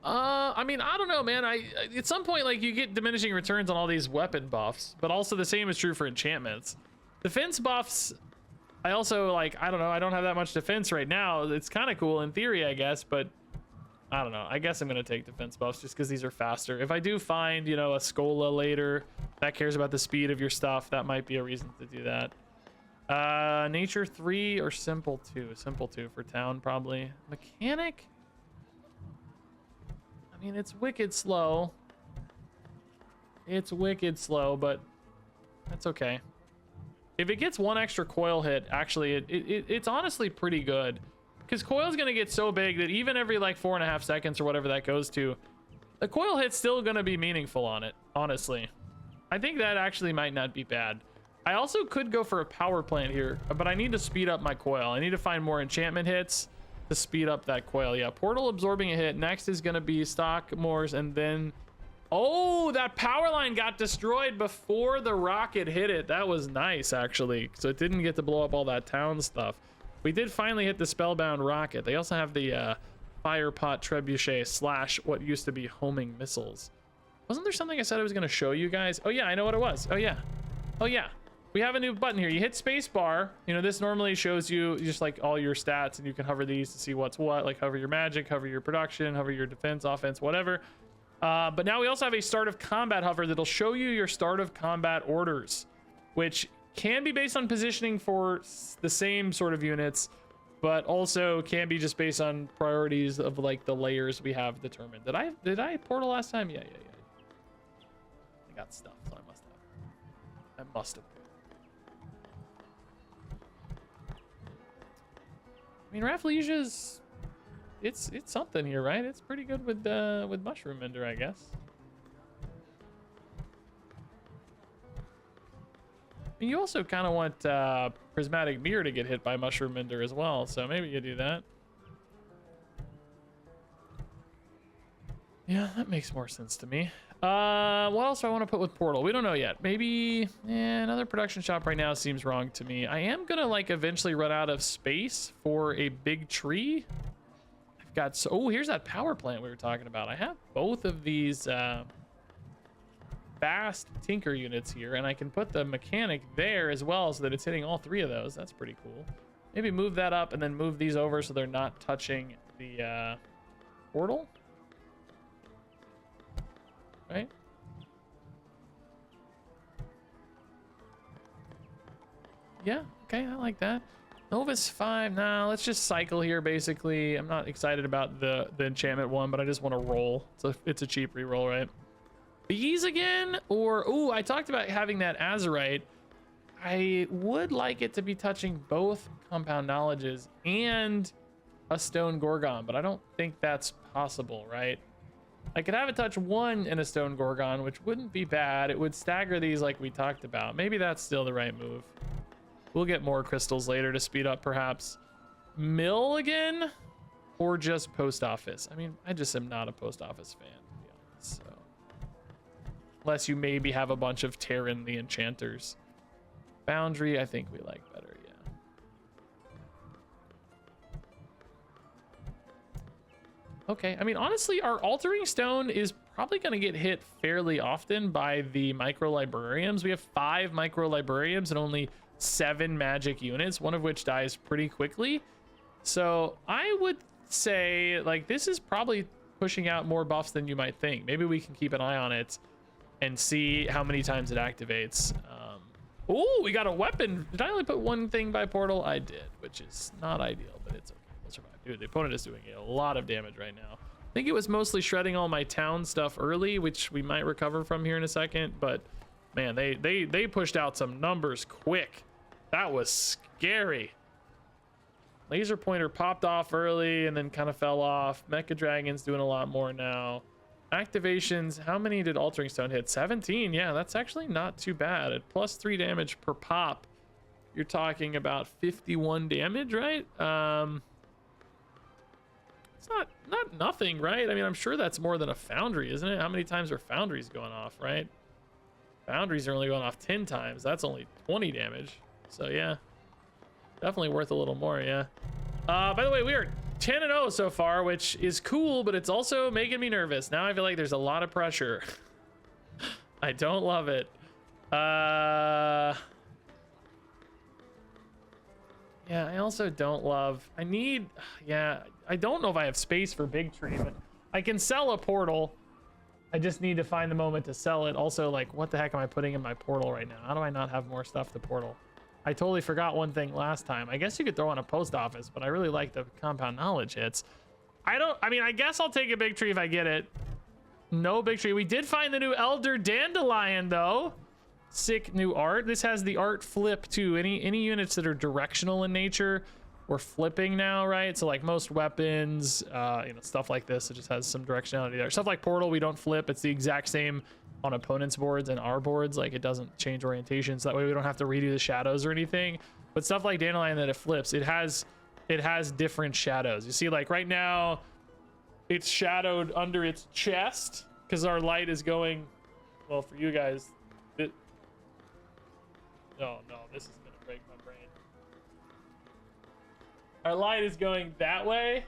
I mean, I don't know, man. At some point, like, you get diminishing returns on all these weapon buffs, but also the same is true for enchantments. Defense buffs, I also, like, I don't know. I don't have that much defense right now. It's kind of cool in theory, I guess, but I don't know. I guess I'm going to take defense buffs just because these are faster. If I do find, you know, a Skola later that cares about the speed of your stuff, that might be a reason to do that. Nature 3 or Simple 2? Simple 2 for town, probably. Mechanic? I mean, it's wicked slow. It's wicked slow, but that's okay. If it gets one extra coil hit, actually, it's honestly pretty good. Because coil's going to get so big that even every, like, 4.5 seconds or whatever that goes to, the coil hit's still going to be meaningful on it, honestly. I think that actually might not be bad. I also could go for a power plant here, but I need to speed up my coil. I need to find more enchantment hits to speed up that coil. Yeah, portal absorbing a hit. Next is going to be Stockmore's, and then... Oh, that power line got destroyed before the rocket hit it. That was nice, actually. So it didn't get to blow up all that town stuff. We did finally hit the Spellbound rocket. They also have the Fire Pot Trebuchet / what used to be homing missiles. Wasn't there something I said I was going to show you guys? Oh, yeah, I know what it was. Oh, yeah. Oh, yeah. We have a new button here. You hit space bar. You know, this normally shows you just like all your stats, and you can hover these to see what's what, like hover your magic, hover your production, hover your defense, offense, whatever. But now we also have a start of combat hover that'll show you your start of combat orders, which can be based on positioning for the same sort of units, but also can be just based on priorities of like the layers we have determined. Did I portal last time? Yeah. I got stuff, so I must have. I mean, Rafflesia's, it's something here, right? It's pretty good with Mushroom Mender, I guess. I mean, you also kind of want Prismatic Mirror to get hit by Mushroom Mender as well, so maybe you do that. Yeah, that makes more sense to me. What else do I want to put with Portal? We don't know yet. Maybe another production shop right now seems wrong to me. I am gonna like eventually run out of space for a big tree. I've got oh, here's that power plant we were talking about. I have both of these fast tinker units here, and I can put the mechanic there as well so that it's hitting all three of those. That's pretty cool. Maybe move that up and then move these over so they're not touching the portal. Right? Yeah, okay, I like that. Novus 5, now let's just cycle here basically. I'm not excited about the enchantment one, but I just want to roll. It's a cheap reroll, right? These again? Or, ooh, I talked about having that Azurite. I would like it to be touching both compound knowledges and a stone Gorgon, but I don't think that's possible, right? I could have it touch one in a stone Gorgon, which wouldn't be bad. It would stagger these like we talked about. Maybe that's still the right move. We'll get more crystals later to speed up, perhaps. Mill again? Or just post office? I mean, I just am not a post office fan, to be honest, so. Unless you maybe have a bunch of Terran the Enchanters. Foundry, I think we like better, yeah. Okay, I mean, honestly, our altering stone is probably going to get hit fairly often by the micro librarians. We have 5 micro librarians and only 7 magic units, one of which dies pretty quickly. So I would say, like, this is probably pushing out more buffs than you might think. Maybe we can keep an eye on it and see how many times it activates. Oh, we got a weapon. Did I only put one thing by portal? I did, which is not ideal, but it's okay. We'll survive. Dude, the opponent is doing a lot of damage right now. I think it was mostly shredding all my town stuff early, which we might recover from here in a second, but man, they pushed out some numbers quick. That was scary. Laser pointer popped off early and then kind of fell off. Mecha Dragon's doing a lot more now. Activations, how many did Altering Stone hit? 17. Yeah, that's actually not too bad. At +3 damage per pop, you're talking about 51 damage, right? It's not nothing, right? I mean, I'm sure that's more than a Foundry, isn't it? How many times are Foundries going off, right? Foundries are only going off 10 times. That's only 20 damage. So yeah, definitely worth a little more, yeah. By the way, we are 10-0 so far, which is cool, but it's also making me nervous. Now I feel like there's a lot of pressure. I don't love it. Yeah, I also don't love... Yeah, I don't know if I have space for Big Tree, but I can sell a portal. I just need to find the moment to sell it. Also, like, what the heck am I putting in my portal right now? How do I not have more stuff to portal? I totally forgot one thing last time. I guess you could throw on a post office, but I really like the compound knowledge hits. I mean, I guess I'll take a Big Tree if I get it. No Big Tree. We did find the new Elder Dandelion, though. Sick new art. This has the art flip, too. Any units that are directional in nature, we're flipping now, right? So, like, most weapons, you know, stuff like this, it just has some directionality there. Stuff like Portal, we don't flip. It's the exact same on opponents' boards and our boards. Like, it doesn't change orientation, so that way we don't have to redo the shadows or anything. But stuff like Dandelion that it flips, it has different shadows. You see, like, right now, it's shadowed under its chest because our light is going, well, for you guys, no, this is gonna break my brain. Our light is going that way.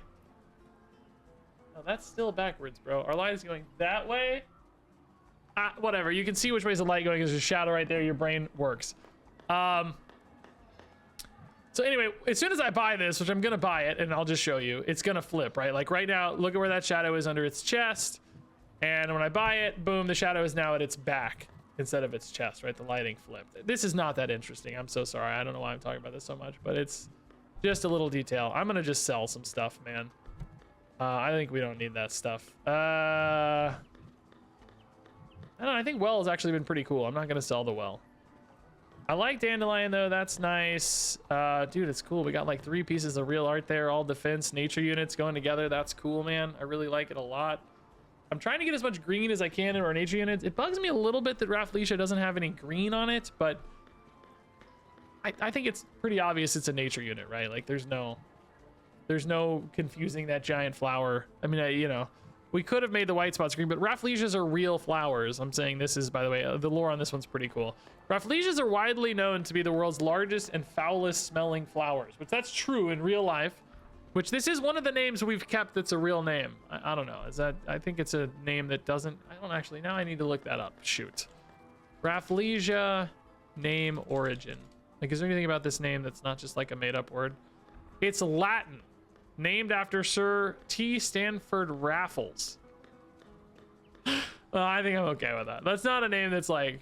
No, that's still backwards, bro. Our light is going that way. Whatever, you can see which way is the light going. There's a shadow right there. Your brain works. So anyway, as soon as I buy this, which I'm gonna buy it, and I'll just show you, it's gonna flip, right? Like right now, look at where that shadow is under its chest, and when I buy it, boom, the shadow is now at its back instead of its chest, right? The lighting flipped. This is not that interesting. I'm so sorry. I don't know why I'm talking about this so much, but it's just a little detail. I'm gonna just sell some stuff, man. I think we don't need that stuff. I don't know, I think Well has actually been pretty cool. I'm not gonna sell the Well. I like Dandelion though, that's nice. Dude, it's cool. We got like 3 pieces of real art there, all defense, nature units going together. That's cool, man. I really like it a lot. I'm trying to get as much green as I can in our nature units. It bugs me a little bit that Rafflesia doesn't have any green on it, but I think it's pretty obvious it's a nature unit, right? Like there's no confusing that giant flower. I mean, you know, We could have made the white spots green, but Rafflesias are real flowers. I'm saying this is, by the way, the lore on this one's pretty cool. Rafflesias are widely known to be the world's largest and foulest smelling flowers, which that's true in real life, which this is one of the names we've kept that's a real name. I don't know. Is that, I think it's a name that doesn't, I don't actually, now I need to look that up. Shoot. Rafflesia name origin. Like, is there anything about this name that's not just like a made up word? It's Latin. Named after Sir T. Stanford Raffles. Well, I think I'm okay with that. That's not a name that's like,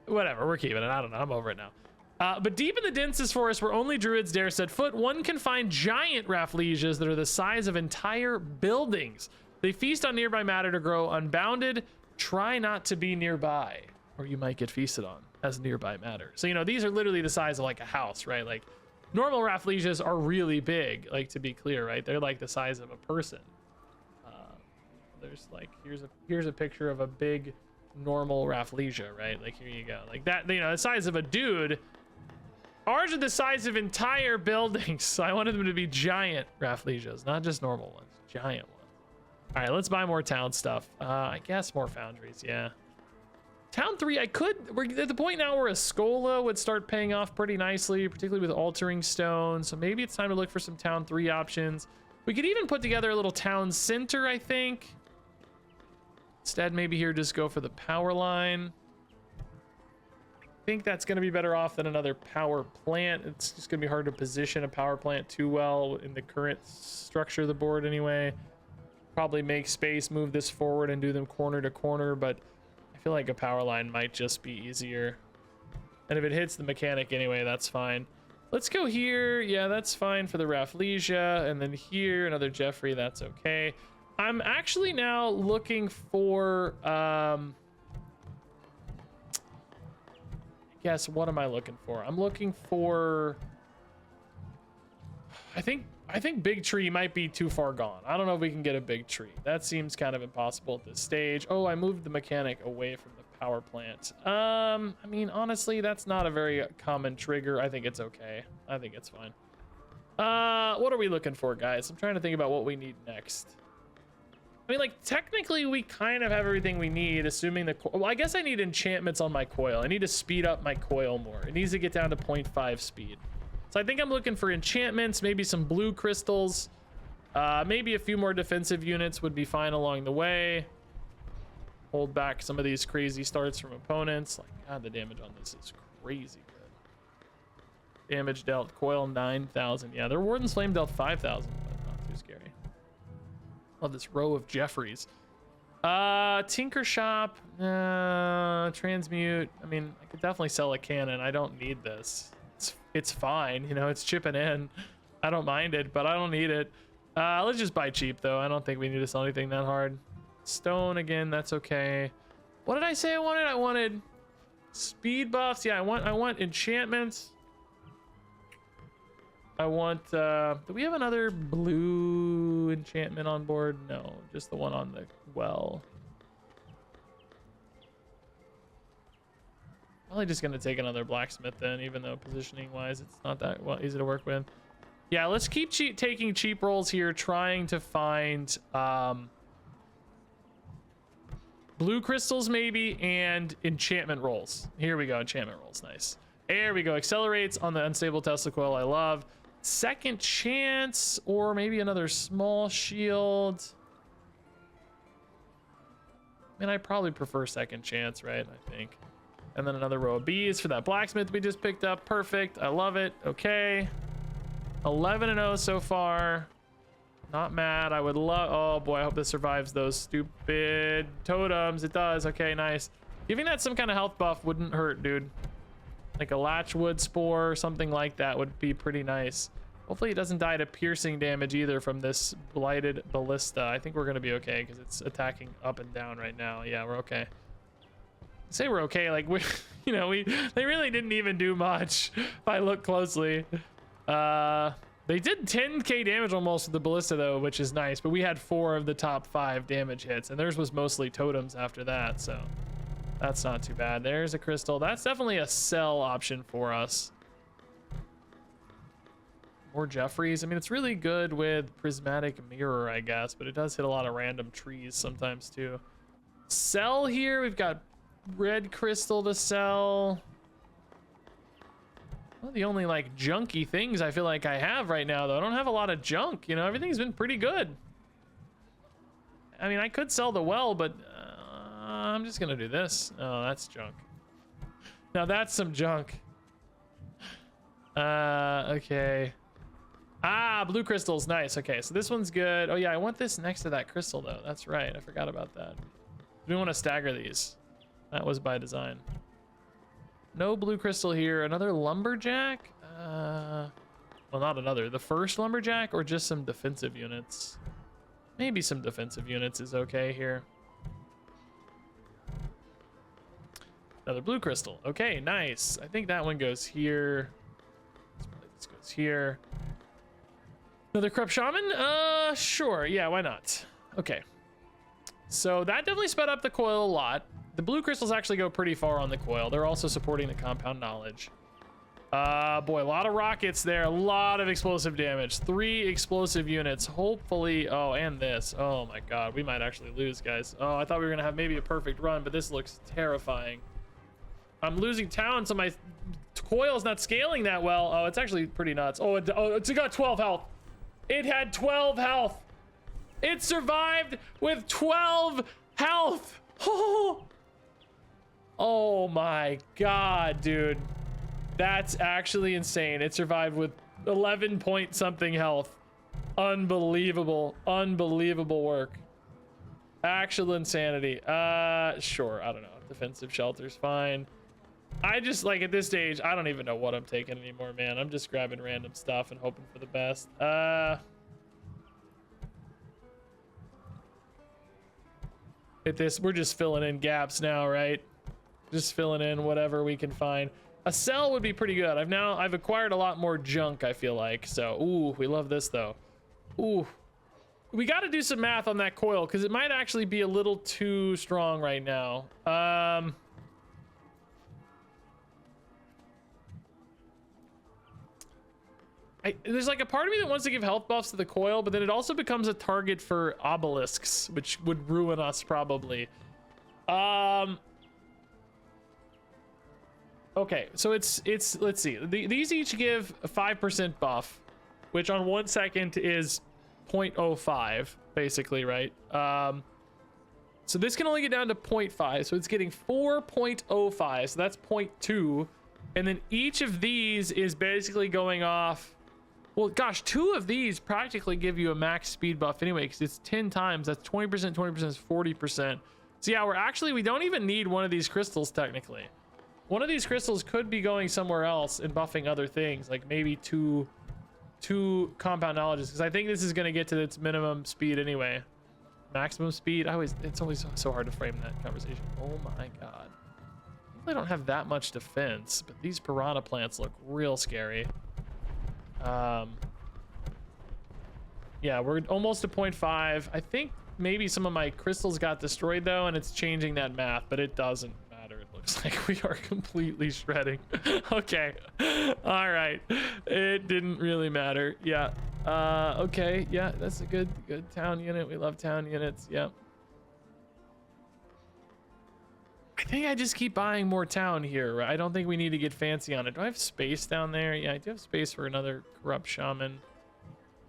whatever, we're keeping it. I don't know, I'm over it now. But deep in the densest forest where only druids dare set foot, one can find giant Rafflesias that are the size of entire buildings. They feast on nearby matter to grow unbounded. Try not to be nearby, or you might get feasted on as nearby matter. So, you know, these are literally the size of like a house, right? Like, normal Rafflesias are really big, like, to be clear, right? They're like the size of a person. There's like, here's a picture of a big normal Rafflesia, right? Like, here you go. Like that, you know, the size of a dude. Ours are the size of entire buildings. So I wanted them to be giant Rafflesias, not just normal ones, giant ones. All right, let's buy more town stuff. I guess more foundries, yeah. Town 3, we're at the point now where a Scola would start paying off pretty nicely, particularly with altering stone. So maybe it's time to look for some Town 3 options. We could even put together a little town center, I think. Instead, maybe here just go for the power line. I think that's going to be better off than another power plant. It's just going to be hard to position a power plant too well in the current structure of the board anyway. Probably make space, move this forward and do them corner to corner, but I feel like a power line might just be easier. And if it hits the mechanic anyway, that's fine. Let's go here. Yeah, that's fine for the Rafflesia. And then here, another Jeffrey, that's okay. I'm actually now looking for, I guess, what am I looking for? I'm looking for, I think big tree might be too far gone. I don't know if we can get a big tree. That seems kind of impossible at this stage. Oh, I moved the mechanic away from the power plant. I mean, honestly, that's not a very common trigger. I think it's okay. I think it's fine. What are we looking for, guys? I'm trying to think about what we need next. I mean, like, technically we kind of have everything we need, assuming well, I guess I need enchantments on my coil. I need to speed up my coil more. It needs to get down to 0.5 speed. So I think I'm looking for enchantments, maybe some blue crystals, maybe a few more defensive units would be fine along the way. Hold back some of these crazy starts from opponents. Like, God, the damage on this is crazy good. Damage dealt, coil 9,000. Yeah, their Warden's Flame dealt 5,000, but not too scary. Love this row of Jeffreys. Tinker Shop, transmute. I mean, I could definitely sell a cannon. I don't need this. It's fine, you know, it's chipping in. I don't mind it, but I don't need it. Let's just buy cheap though. I don't think we need to sell anything that hard. Stone again, that's okay. What did I say I wanted? I wanted speed buffs. Yeah, I want enchantments. I want, do we have another blue enchantment on board? No, just the one on the well. Probably just gonna take another blacksmith then, even though positioning wise it's not that easy to work with. Yeah, let's keep taking cheap rolls here, trying to find blue crystals maybe and enchantment rolls. Here we go, enchantment rolls, nice. There we go, accelerates on the unstable Tesla coil, I love. Second chance, or maybe another small shield. I mean, I probably prefer second chance, right? I think. And then another row of bees for that blacksmith we just picked up. Perfect. I love it. Okay. 11-0 so far. Not mad. I would love... Oh, boy. I hope this survives those stupid totems. It does. Okay, nice. Giving that some kind of health buff wouldn't hurt, dude. Like a Latchwood Spore or something like that would be pretty nice. Hopefully it doesn't die to piercing damage either from this Blighted Ballista. I think we're going to be okay because it's attacking up and down right now. Yeah, we're okay. Say we're okay, like we, you know, they really didn't even do much if I look closely. They did 10k damage almost with the ballista though, which is nice, but we had 4 of the top 5 damage hits and theirs was mostly totems after that, so that's not too bad. There's a crystal. That's definitely a sell option for us. Or Jeffries. I mean, it's really good with Prismatic Mirror, I guess, but it does hit a lot of random trees sometimes too. Sell here. We've got red crystal to sell. Well, the only like junky things I feel like I have right now, though. I don't have a lot of junk. You know, everything's been pretty good. I mean, I could sell the well, but I'm just gonna do this. Oh, that's junk. Now that's some junk. Okay. Ah, blue crystals, nice. Okay, so this one's good. Oh yeah, I want this next to that crystal though. That's right, I forgot about that. We want to stagger these. That was by design. No blue crystal here. Another lumberjack? Well, not another. The first lumberjack or just some defensive units? Maybe some defensive units is okay here. Another blue crystal. Okay, nice. I think that one goes here. This goes here. Another corrupt shaman? Sure. Yeah, why not? Okay. So that definitely sped up the coil a lot. The blue crystals actually go pretty far on the coil. They're also supporting the compound knowledge. Boy, a lot of rockets there. A lot of explosive damage. 3 explosive units. Hopefully. Oh, and this. Oh my god. We might actually lose, guys. Oh, I thought we were going to have maybe a perfect run, but this looks terrifying. I'm losing town, so my coil's not scaling that well. Oh, it's actually pretty nuts. Oh, it's got 12 health. It had 12 health. It survived with 12 health. Oh my god, dude. That's actually insane. It survived with 11 point something health. Unbelievable. Unbelievable work. Actual insanity. Sure. I don't know. Defensive shelter's fine. I just, like, at this stage, I don't even know what I'm taking anymore, man. I'm just grabbing random stuff and hoping for the best. At this, we're just filling in gaps now, right? Just filling in whatever we can find. A cell would be pretty good. I've acquired a lot more junk, I feel like. So, ooh, we love this though. Ooh. We got to do some math on that coil because it might actually be a little too strong right now. There's like a part of me that wants to give health buffs to the coil, but then it also becomes a target for obelisks, which would ruin us probably. Okay, so it's let's see. These each give a 5% buff, which on 1 second is 0.05, basically, right? So this can only get down to 0.5, so it's getting 4.05, so that's 0.2, and then each of these is basically going off. Well, gosh, 2 of these practically give you a max speed buff anyway, because it's 10 times. That's 20%, 20% is 40%. So yeah, we don't even need one of these crystals technically. One of these crystals could be going somewhere else and buffing other things, like maybe two compound knowledges, because I think this is going to get to its minimum speed anyway. Maximum speed. It's always so hard to frame that conversation. Oh my god. They don't have that much defense, but these piranha plants look real scary. Yeah, we're almost to 0.5. I think maybe some of my crystals got destroyed though, and it's changing that math, but it doesn't matter. It looks like we are completely shredding. Okay. All right. It didn't really matter. Yeah. Okay. Yeah, that's a good town unit. We love town units. Yep. I think I just keep buying more town here. I don't think we need to get fancy on it. Do I have space down there? Yeah, I do have space for another corrupt shaman.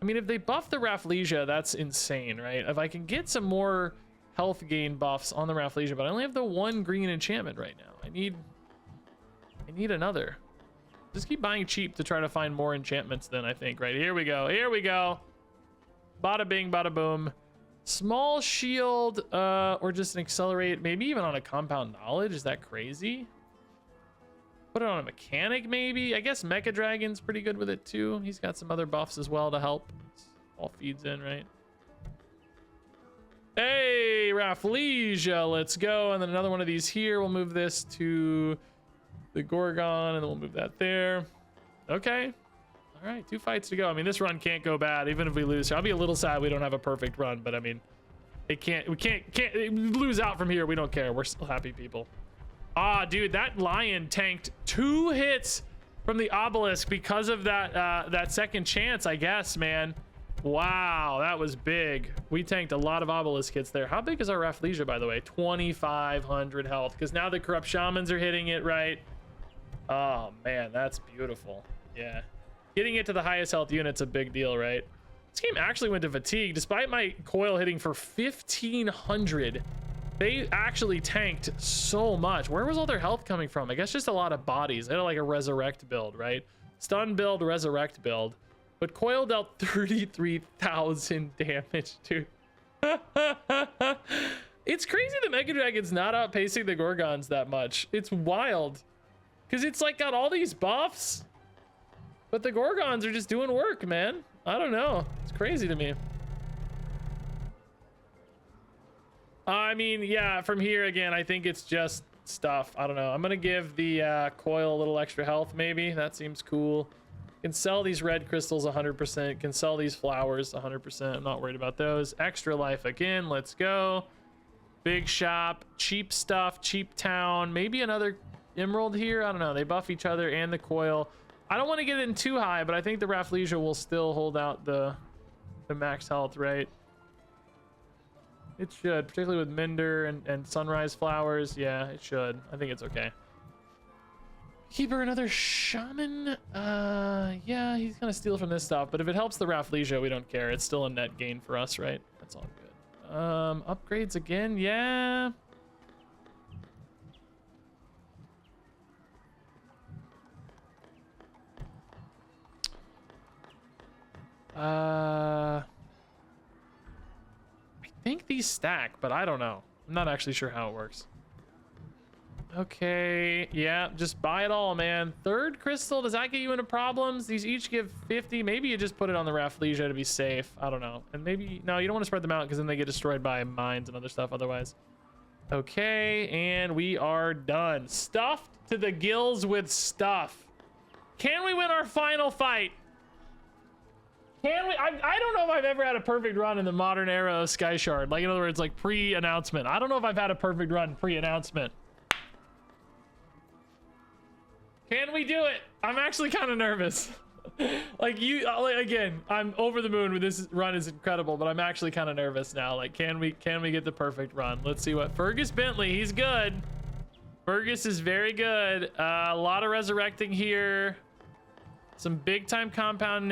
I mean, if they buff the Rafflesia, that's insane, right? If I can get some more health gain buffs on the Rafflesia, but I only have the 1 green enchantment right now. I need another. Just keep buying cheap to try to find more enchantments then, I think, right? Here we go. Here we go. Bada bing, bada boom. Small shield, or just an accelerate, maybe even on a compound knowledge. Is that crazy? Put it on a mechanic, maybe. I guess Mecha Dragon's pretty good with it too. He's got some other buffs as well to help. All feeds in, right? Hey, Rafflesia, let's go. And then another one of these here. We'll move this to the Gorgon, and then we'll move that there. Okay. All right, 2 fights to go. I mean, this run can't go bad, even if we lose. I'll be a little sad we don't have a perfect run, but I mean, we can't lose out from here. We don't care. We're still happy people. Ah, dude, that lion tanked 2 hits from the obelisk because of that that second chance, I guess, man. Wow, that was big. We tanked a lot of obelisk hits there. How big is our Rafflesia, by the way? 2,500 health, because now the corrupt shamans are hitting it, right? Oh man, that's beautiful. Yeah, getting it to the highest health unit's a big deal, right? This game actually went to fatigue despite my coil hitting for 1,500. They actually tanked so much. Where was all their health coming from? I guess just a lot of bodies. They had like a resurrect build, right? Stun build, resurrect build. But coil dealt 33,000 damage, dude. It's crazy the Mega Dragon's not outpacing the Gorgons that much. It's wild. Because it's like got all these buffs. But the Gorgons are just doing work, man. I don't know. It's crazy to me. I mean, yeah, from here again, I think it's just stuff. I don't know. I'm going to give the coil a little extra health, maybe. That seems cool. Can sell these red crystals 100%. Can sell these flowers 100%. I'm not worried about those. Extra life again. Let's go. Big shop. Cheap stuff. Cheap town. Maybe another emerald here. I don't know. They buff each other and the coil. I don't want to get in too high, but I think the Rafflesia will still hold out the max health, right? It should, particularly with Minder and Sunrise Flowers. Yeah, it should. I think it's okay. Keeper, another Shaman. Yeah, he's gonna steal from this stuff, but if it helps the Rafflesia, we don't care. It's still a net gain for us, right? That's all good. Upgrades again, yeah. I think these stack, but I don't know. I'm not actually sure how it works. Okay, yeah, just buy it all, man. Third crystal, does that get you into problems? These each give 50. Maybe you just put it on the Rafflesia to be safe. I don't know. And maybe, no, you don't want to spread them out because then they get destroyed by mines and other stuff otherwise. Okay, and we are done. Stuffed to the gills with stuff. Can we win our final fight? Can we? I don't know if I've ever had a perfect run in the modern era of Sky Shard. Like, in other words, like pre-announcement. I don't know if I've had a perfect run pre-announcement. Can we do it? I'm actually kind of nervous. Like, again, I'm over the moon with this run is incredible, but I'm actually kind of nervous now. Like, can we get the perfect run? Let's see what Fergus Bentley, he's good. Fergus is very good. A lot of resurrecting here. Some big time compound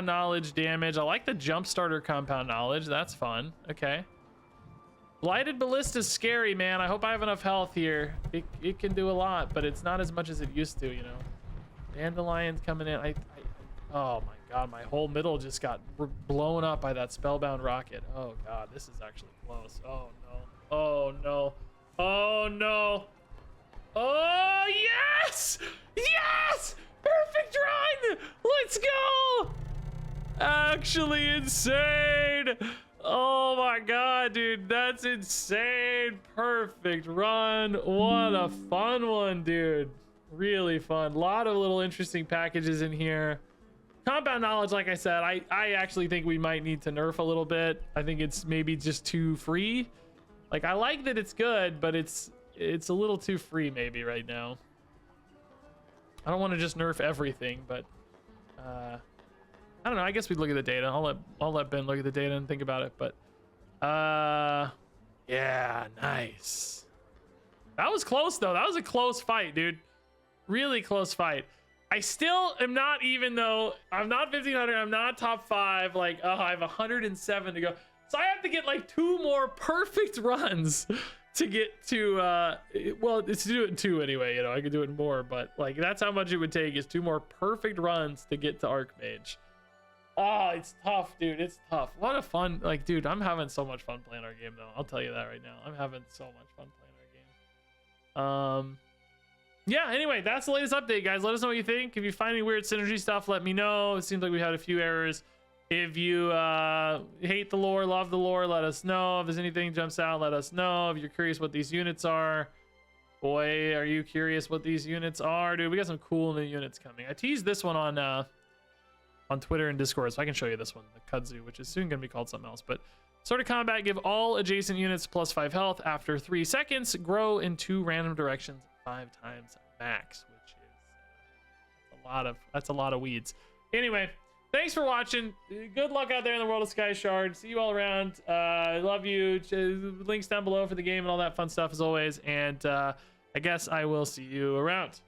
knowledge damage. I like the jump starter compound knowledge. That's fun. Okay. Blighted Ballista's scary, man. I hope I have enough health here. It can do a lot, but it's not as much as it used to, you know. Dandelion's coming in. Oh my god, my whole middle just got blown up by that spellbound rocket. Oh god, this is actually close. Oh no. Oh no. Oh no. Oh yes! Yes! Perfect run! Let's go! Actually insane! Oh my god, dude, that's insane. Perfect run. What a fun one, dude. Really fun. A lot of little interesting packages in here. Compound knowledge, like I said, I actually think we might need to nerf a little bit. I think it's maybe just too free. Like, I like that it's good, but it's a little too free maybe right now. I don't want to just nerf everything, but I don't know. I guess we'd look at the data. I'll let Ben look at the data and think about it. But yeah, nice. That was close though. That was a close fight, dude. Really close fight. I still am not, even though I'm not 1,500, I'm not top 5. Like, oh, I have 107 to go. So I have to get like 2 more perfect runs to get to well, it's to do it in 2 anyway, you know. I could do it more, but like that's how much it would take, is 2 more perfect runs to get to Archmage. Oh, it's tough, dude. It's tough. What a fun, like, dude, I'm having so much fun playing our game though. I'll tell you that right now. I'm having so much fun playing our game. Yeah, anyway, that's the latest update, guys. Let us know what you think. If you find any weird synergy stuff, let me know. It seems like we had a few errors. If you hate the lore, love the lore, let us know. If there's anything jumps out, let us know. If you're curious what these units are, boy, are you curious what these units are, dude. We got some cool new units coming. I teased this one on Twitter and Discord, so I can show you this one, the Kudzu, which is soon going to be called something else. But start of combat, give all adjacent units plus 5 health. After 3 seconds, grow in 2 random directions 5 times max, which is That's a lot of weeds. Anyway, thanks for watching. Good luck out there in the world of Sky Shard. See you all around. I love you. Links down below for the game and all that fun stuff as always. And I guess I will see you around.